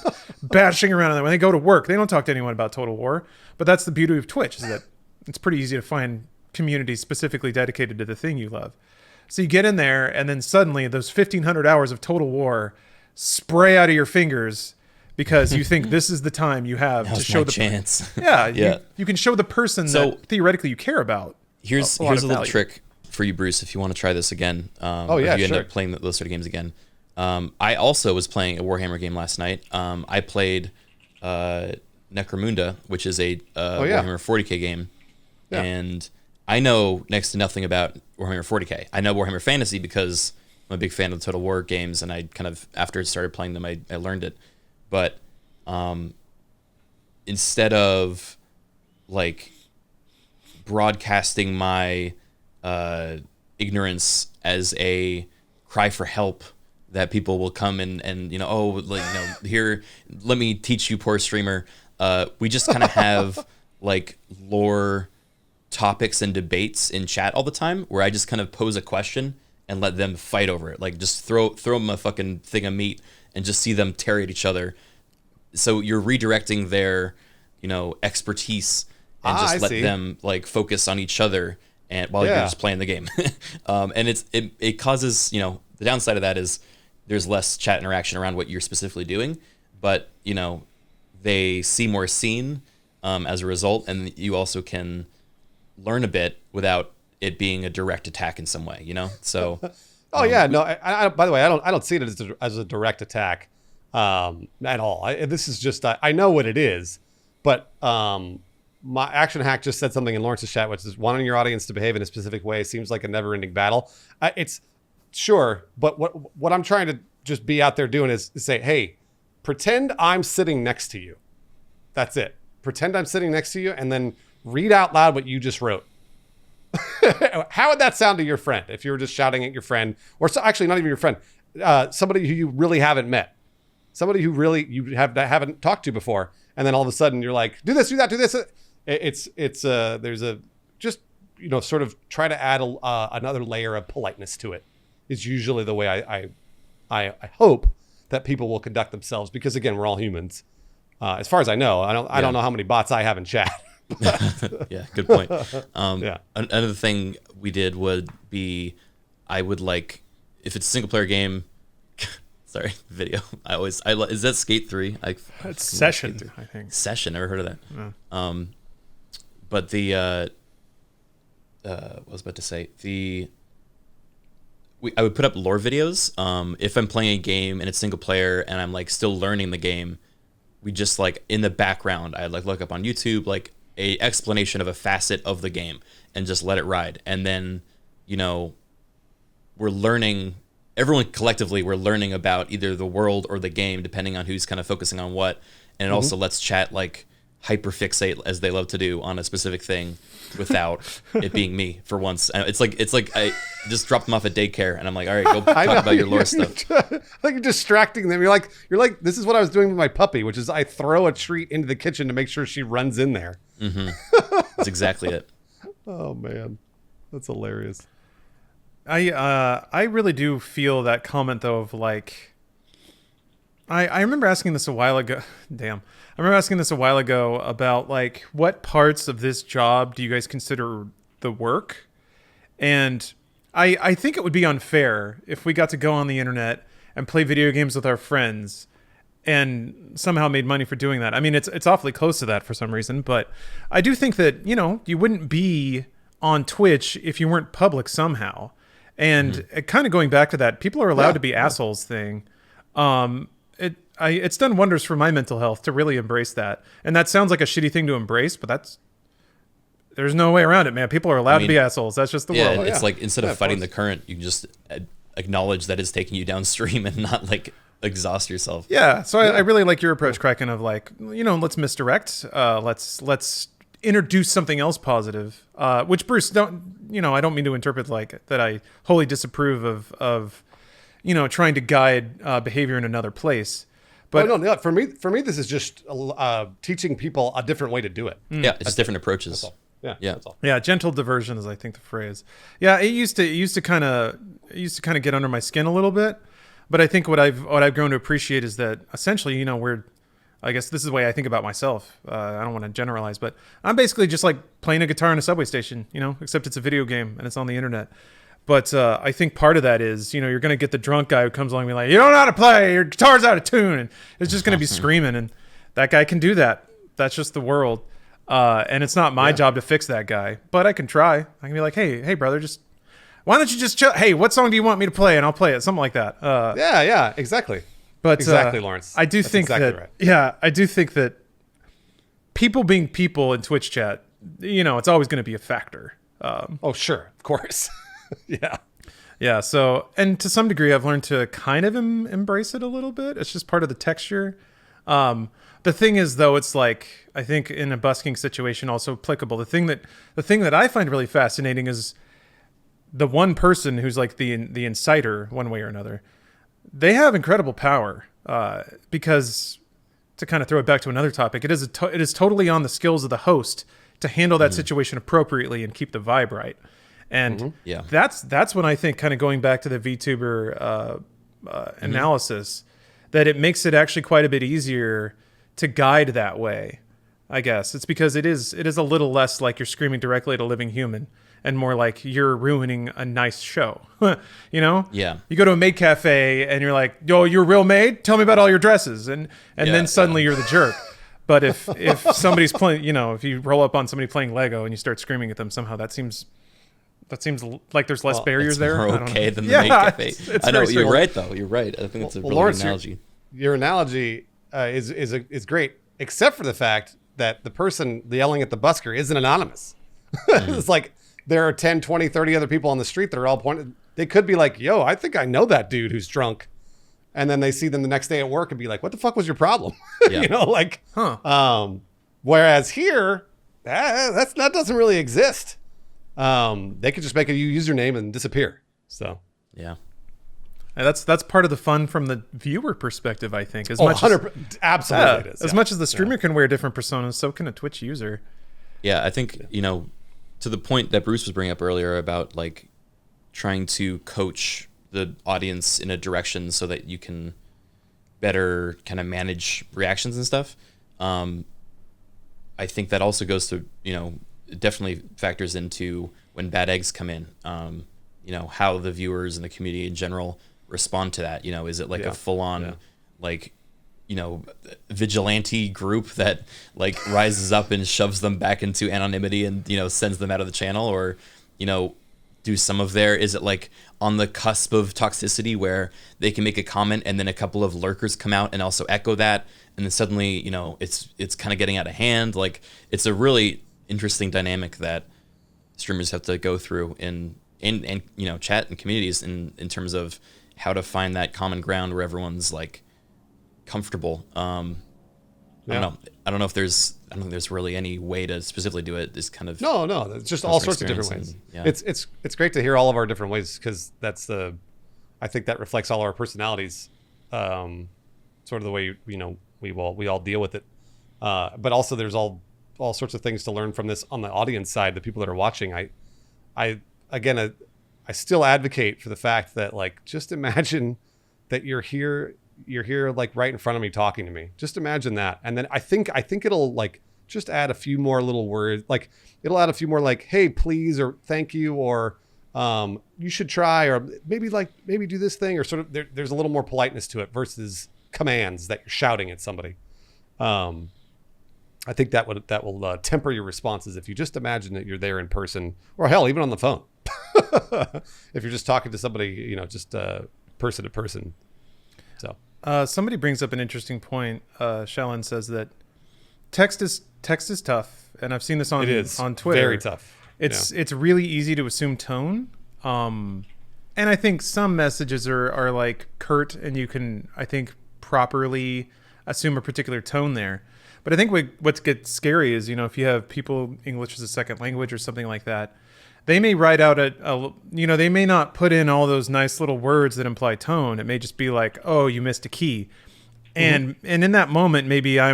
bashing around. And when they go to work, they don't talk to anyone about Total War. But that's the beauty of Twitch, is that it's pretty easy to find communities specifically dedicated to the thing you love. So you get in there, and then suddenly those 1,500 hours of Total War spray out of your fingers because you think this is the time you have to show the chance. You can show the person that theoretically you care about. Here's a little trick for you, Bruce, if you want to try this again. If you end up playing those sort of games again. I also was playing a Warhammer game last night. I played Necromunda, which is a Warhammer 40k game, and I know next to nothing about Warhammer 40k. I know Warhammer Fantasy because I'm a big fan of the Total War games, and I kind of, after I started playing them, I learned it. But instead of like broadcasting my ignorance as a cry for help that people will come and here, let me teach you, poor streamer. We just kind of have like lore topics and debates in chat all the time where I just kind of pose a question and let them fight over it. Like just throw them a fucking thing of meat and just see them tear at each other. So you're redirecting their, expertise and just let them like focus on each other and while you're just playing the game. And it causes, the downside of that is there's less chat interaction around what you're specifically doing, but they see more scene as a result, and you also can learn a bit without it being a direct attack in some way, So. Oh yeah, no. By the way, I don't see it as a direct attack at all. This is just I know what it is, but my Action Hack just said something in Lawrence's chat, which is wanting your audience to behave in a specific way seems like a never-ending battle. It's sure, but what I'm trying to just be out there doing is say, hey, pretend I'm sitting next to you. That's it. Pretend I'm sitting next to you, and then read out loud what you just wrote. How would that sound to your friend if you were just shouting at your friend, or actually not even your friend, somebody who you really haven't met, somebody who really you haven't talked to before, and then all of a sudden you're like, do this, do that, do this. There's a just sort of try to add another layer of politeness to it. Is usually the way I hope that people will conduct themselves, because again, we're all humans. As far as I know, I don't know how many bots I have in chat. Yeah, good point. Another thing we did would be, I would like, if it's a single player game, sorry, video. Is that Skate 3? It's Session, I think. Session, never heard of that. Yeah. But the, what was I about to say? I would put up lore videos. If I'm playing a game and it's single player and I'm like still learning the game, we just like in the background, I'd like look up on YouTube, like a explanation of a facet of the game and just let it ride. And then, we're learning, everyone collectively, we're learning about either the world or the game, depending on who's kind of focusing on what. And it also lets chat like hyperfixate, as they love to do, on a specific thing without it being me for once. And it's like I just dropped them off at daycare and I'm like, all right, go talk about your lore stuff. Like you're distracting them. You're like, this is what I was doing with my puppy, which is I throw a treat into the kitchen to make sure she runs in there. Mm-hmm. That's exactly it. Oh man, that's hilarious. I really do feel that comment though of like, I remember asking this a while ago. Damn. I remember asking this a while ago about like, what parts of this job do you guys consider the work? And I think it would be unfair if we got to go on the internet and play video games with our friends and somehow made money for doing that. I mean, it's awfully close to that for some reason, but I do think that, you wouldn't be on Twitch if you weren't public somehow. And kind of going back to that, people are allowed to be assholes thing. It's done wonders for my mental health to really embrace that. And that sounds like a shitty thing to embrace, but there's no way around it, man. People are allowed to be assholes. That's just the world. It's like instead of fighting the current, you can just acknowledge that it's taking you downstream and not like exhaust yourself. Yeah. So I really like your approach, Criken, of like, let's misdirect. Let's introduce something else positive. Which Bruce, I don't mean to interpret like that I wholly disapprove of trying to guide behavior in another place. But no, for me, this is just teaching people a different way to do it. Yeah, it's just different approaches. That's all. Yeah, that's all. Yeah, gentle diversion is, I think, the phrase. Yeah, it used to kind of get under my skin a little bit, but I think what I've grown to appreciate is that essentially, I guess this is the way I think about myself. I don't want to generalize, but I'm basically just like playing a guitar in a subway station, except it's a video game and it's on the internet. But I think part of that is, you're going to get the drunk guy who comes along and be like, you don't know how to play, your guitar's out of tune. And it's just going to be screaming. And that guy can do that. That's just the world. And it's not my job to fix that guy. But I can try. I can be like, hey, brother, why don't you just chill? Hey, what song do you want me to play? And I'll play it. Something like that. Yeah, exactly. But exactly, Lawrence. I do think exactly that, right. Yeah, I do think that people being people in Twitch chat, it's always going to be a factor. Oh, sure. Of course. Yeah. Yeah. So, and to some degree, I've learned to kind of embrace it a little bit. It's just part of the texture. The thing is, though, it's like, I think in a busking situation, also applicable. The thing that I find really fascinating is the one person who's like the inciter, one way or another. They have incredible power because, to kind of throw it back to another topic, it is totally on the skills of the host to handle that situation appropriately and keep the vibe right. And Yeah. that's when I think, kind of going back to the VTuber analysis, that it makes it actually quite a bit easier to guide that way. I guess it's because it is a little less like you're screaming directly at a living human and more like you're ruining a nice show. You know? Yeah. You go to a maid cafe and you're like, yo, you're a real maid? Tell me about all your dresses. And then suddenly you're the jerk. But if somebody's playing, you know, if you roll up on somebody playing Lego and you start screaming at them somehow, that seems like there's less barriers there. More okay than the maid cafe. It's I know very you're simple. right though. You're right. I think it's a really Lawrence, good analogy. Your analogy is great, except for the fact that the person yelling at the busker isn't anonymous. It's like there are 10, 20, 30 other people on the street that are all pointed. They could be like, yo, I think I know that dude who's drunk. And then they see them the next day at work and be like, what the fuck was your problem? Yeah. You know, like, whereas here, that doesn't really exist. They could just make a username and disappear. So, Yeah. And that's part of the fun from the viewer perspective, I think. Absolutely it is. As much as the streamer can wear different personas, so can a Twitch user. Yeah, I think, you know, to the point that Bruce was bringing up earlier about like trying to coach the audience in a direction so that you can better kind of manage reactions and stuff. I think that also goes to, you know, definitely factors into when bad eggs come in, you know, how the viewers and the community in general respond to that. You know, is it like a full on like, you know, vigilante group that like rises up and shoves them back into anonymity and, you know, sends them out of the channel? Or, you know, is it like on the cusp of toxicity where they can make a comment and then a couple of lurkers come out and also echo that, and then suddenly, you know, it's kind of getting out of hand? Like, it's a really interesting dynamic that streamers have to go through in you know, chat and communities in terms of how to find that common ground where everyone's like comfortable. I don't know. I don't think there's really any way to specifically do it. This kind of no, it's just all sorts of different ways. Yeah. It's great to hear all of our different ways, because I think that reflects all our personalities, sort of the way, you know, we all deal with it. But also there's all sorts of things to learn from this on the audience side, the people that are watching. I still advocate for the fact that, like, just imagine that you're here like right in front of me talking to me. Just imagine that. And then I think it'll like just add a few more little words. Like, it'll add a few more like, hey, please, or thank you, or you should try, or maybe do this thing, or sort of there's a little more politeness to it versus commands that you're shouting at somebody. I think that will temper your responses if you just imagine that you're there in person, or hell, even on the phone. If you're just talking to somebody, you know, just person to person. So somebody brings up an interesting point. Shallon says that text is tough, and I've seen this on Twitter. Very tough. It's really easy to assume tone, and I think some messages are like curt, and you can, I think, properly assume a particular tone there. But I think what gets scary is, you know, if you have people English as a second language or something like that, they may write out they may not put in all those nice little words that imply tone. It may just be like, oh, you missed a key. And in that moment, maybe I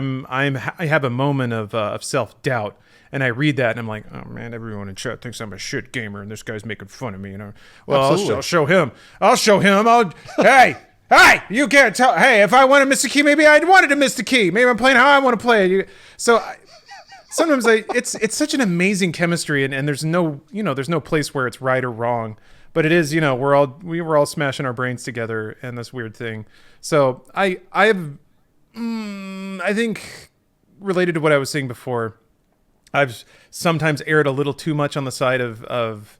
have a moment of self-doubt, and I read that and I'm like, oh man, everyone in chat thinks I'm a shit gamer and this guy's making fun of me, you know. Well, I'll show him. Hey, you can't tell. Hey, if I want to miss a key, maybe I wanted to miss the key. Maybe I'm playing how I want to play it. Sometimes it's such an amazing chemistry, and there's no place where it's right or wrong, but it is, you know, we're all smashing our brains together and this weird thing. So I think, related to what I was saying before, I've sometimes erred a little too much on the side of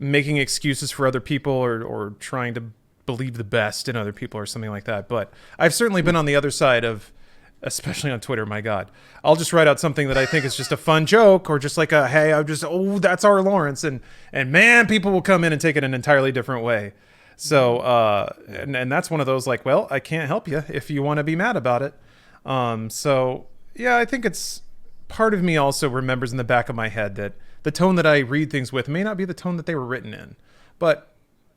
making excuses for other people or trying to believe the best in other people or something like that. But I've certainly been on the other side of, especially on Twitter, my God, I'll just write out something that I think is just a fun joke, or just like that's our Lawrence. And man, people will come in and take it an entirely different way. So, and that's one of those, like, well, I can't help you if you want to be mad about it. So yeah, I think it's part of me also remembers in the back of my head that the tone that I read things with may not be the tone that they were written in, but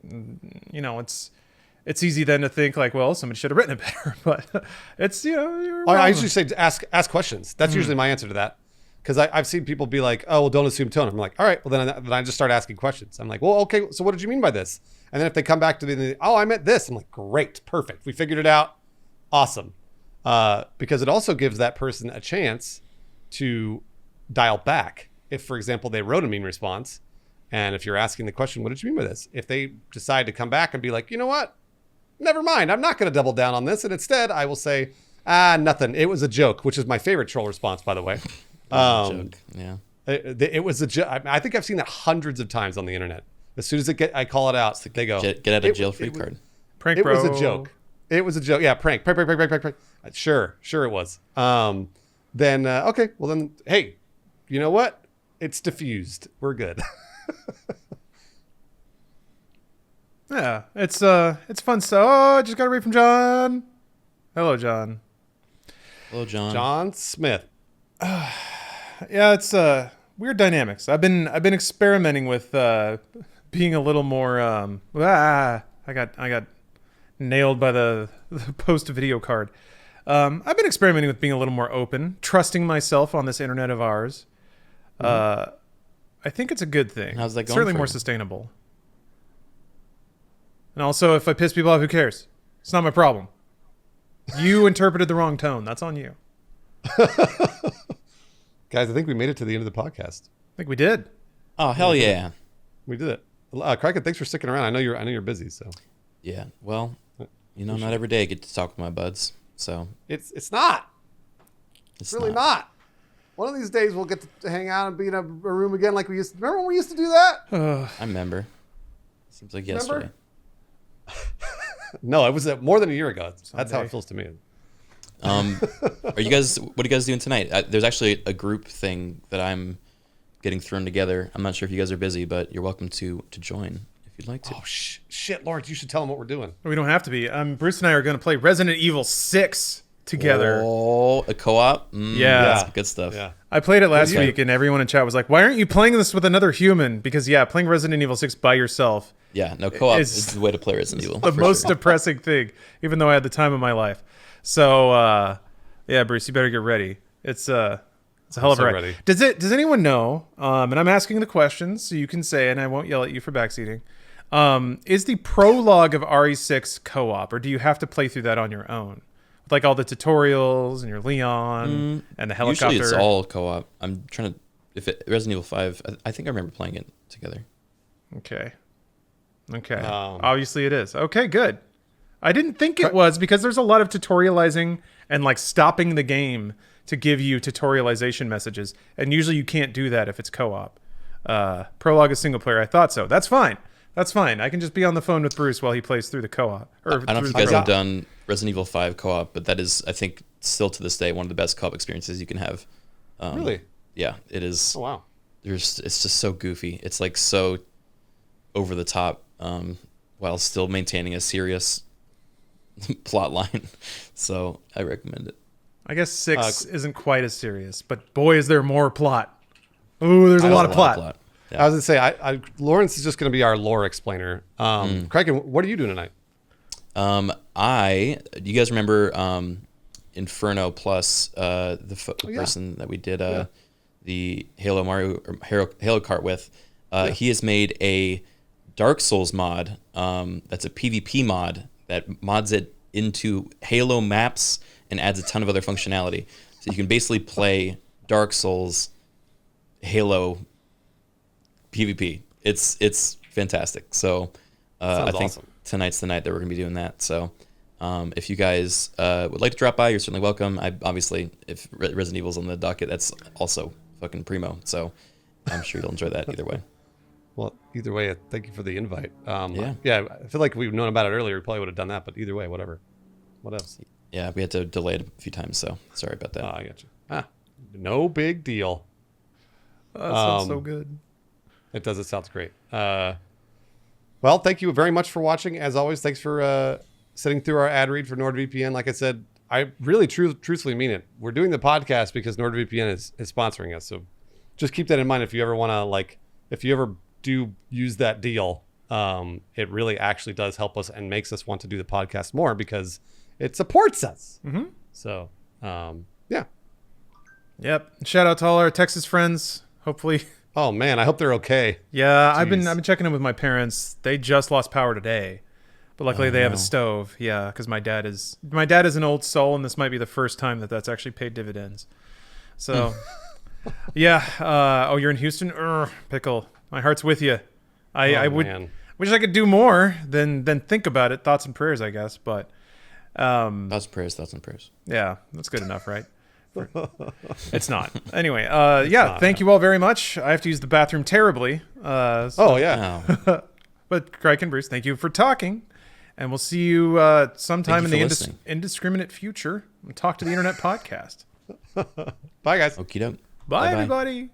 you know, it's easy then to think like, well, somebody should have written it better. But it's, you know, I usually say ask questions. That's usually my answer to that, because I've seen people be like, oh, well, don't assume tone. I'm like, all right, well, then I just start asking questions. I'm like, well, okay, so what did you mean by this? And then if they come back to me, oh, I meant this. I'm like, great, perfect. We figured it out. Awesome. Because it also gives that person a chance to dial back. If, for example, they wrote a mean response, and if you're asking the question, what did you mean by this? If they decide to come back and be like, you know what? Never mind. I'm not going to double down on this. And instead, I will say, nothing. It was a joke, which is my favorite troll response, by the way. Joke. Yeah. It was a joke. I think I've seen that hundreds of times on the internet. As soon as I call it out, they go, get out of jail free card. Prank, it bro. was a joke. It was a joke. Yeah, prank. Sure it was. Then, okay, well then, hey, you know what? It's diffused. We're good. Yeah, it's fun stuff. Oh, I just got a read from John. Hello, John. Hello, John. John Smith. Yeah, it's weird dynamics. I've been experimenting with being a little more. I got nailed by the post video card. I've been experimenting with being a little more open, trusting myself on this internet of ours. I think it's a good thing. How's that going? Certainly for more you? sustainable. And also, if I piss people off, who cares? It's not my problem. You interpreted the wrong tone. That's on you. Guys, I think we made it to the end of the podcast. I think we did. Oh, hell yeah. We did it. Criken, thanks for sticking around. I know you're busy, so Yeah. Well, not every day I get to talk with my buds. So it's not. it's Really not. One of these days we'll get to hang out and be in a room again like we used to. Remember when we used to do that? I remember. Seems like yesterday. No, it was more than a year ago. That's how Someday. it feels to me. What are you guys doing tonight? There's actually a group thing that I'm getting thrown together. I'm not sure if you guys are busy, but you're welcome to join if you'd like to. Oh, shit, Lawrence, you should tell them what we're doing. We don't have to be. Bruce and I are going to play Resident Evil 6 together. Oh, a co-op? Yeah. That's good stuff. Yeah. I played it last Yeah. week, and everyone in chat was like, why aren't you playing this with another human? Because, playing Resident Evil 6 by yourself Yeah, no, co-op It's is the way to play Resident Evil. the for most sure. depressing thing, even though I had the time of my life. So, Bruce, you better get ready. It's a hell of a so ride. ready. Does anyone know, and I'm asking the questions, so you can say, and I won't yell at you for backseating, is the prologue of RE6 co-op, or do you have to play through that on your own? Like all the tutorials and your Leon and the helicopter. Usually it's all co-op. I'm trying to... Resident Evil 5, I think I remember playing it together. Okay. Obviously it is. Okay, good. I didn't think it was because there's a lot of tutorializing and like stopping the game to give you tutorialization messages. And usually you can't do that if it's co-op. Prologue is single player. I thought so. That's fine. I can just be on the phone with Bruce while he plays through the co-op. I don't know if you guys have done Resident Evil 5 co-op, but that is, I think, still to this day, one of the best co-op experiences you can have. Really? Yeah, it is. Oh, wow. It's just so goofy. It's like so over the top, while still maintaining a serious plot line. So I recommend it. I guess 6 isn't quite as serious, but boy, is there more plot. Ooh, there's a lot of plot. Yeah. I was going to say, Lawrence is just going to be our lore explainer. Criken, what are you doing tonight? You guys remember Inferno Plus, the person that we did the Halo Kart with? He has made a Dark Souls mod that's a PvP mod that mods it into Halo maps and adds a ton of other functionality. So you can basically play Dark Souls, Halo, PvP. It's fantastic. So I think awesome. Tonight's the night that we're going to be doing that. So if you guys would like to drop by, you're certainly welcome. Obviously, if Resident Evil's on the docket, that's also fucking primo. So I'm sure you'll enjoy that either way. Well, either way, thank you for the invite. Yeah. I feel like if we'd known about it earlier, we probably would have done that. But either way, whatever. What else? Yeah, we had to delay it a few times, so sorry about that. I got you. No big deal. That sounds so good. It does. It sounds great. Well, thank you very much for watching. As always, thanks for sitting through our ad read for NordVPN. Like I said, I really truthfully mean it. We're doing the podcast because NordVPN is sponsoring us. So just keep that in mind if you ever want to, if you ever do use that deal, it really actually does help us and makes us want to do the podcast more because it supports us. Mm-hmm. So, yeah. Yep. Shout out to all our Texas friends. Hopefully. Oh man, I hope they're okay. Yeah, I've Jeez. been checking in with my parents. They just lost power today, but luckily they have a no. stove. Yeah, because my dad is an old soul, and this might be the first time that's actually paid dividends. So, yeah. Oh, you're in Houston? Pickle. My heart's with you. I would Man. wish I could do more than think about it. Thoughts and prayers, I guess. But Thoughts and prayers. yeah, that's good enough, right? It's not. Anyway, yeah, thank you all very much. I have to use the bathroom terribly. Oh yeah. Wow. But Criken, Bruce, thank you for talking. And we'll see you sometime in Thank you the for listening. indiscriminate future. Talk to the Internet podcast. Bye guys. Okie doke. Bye, Bye-bye. everybody.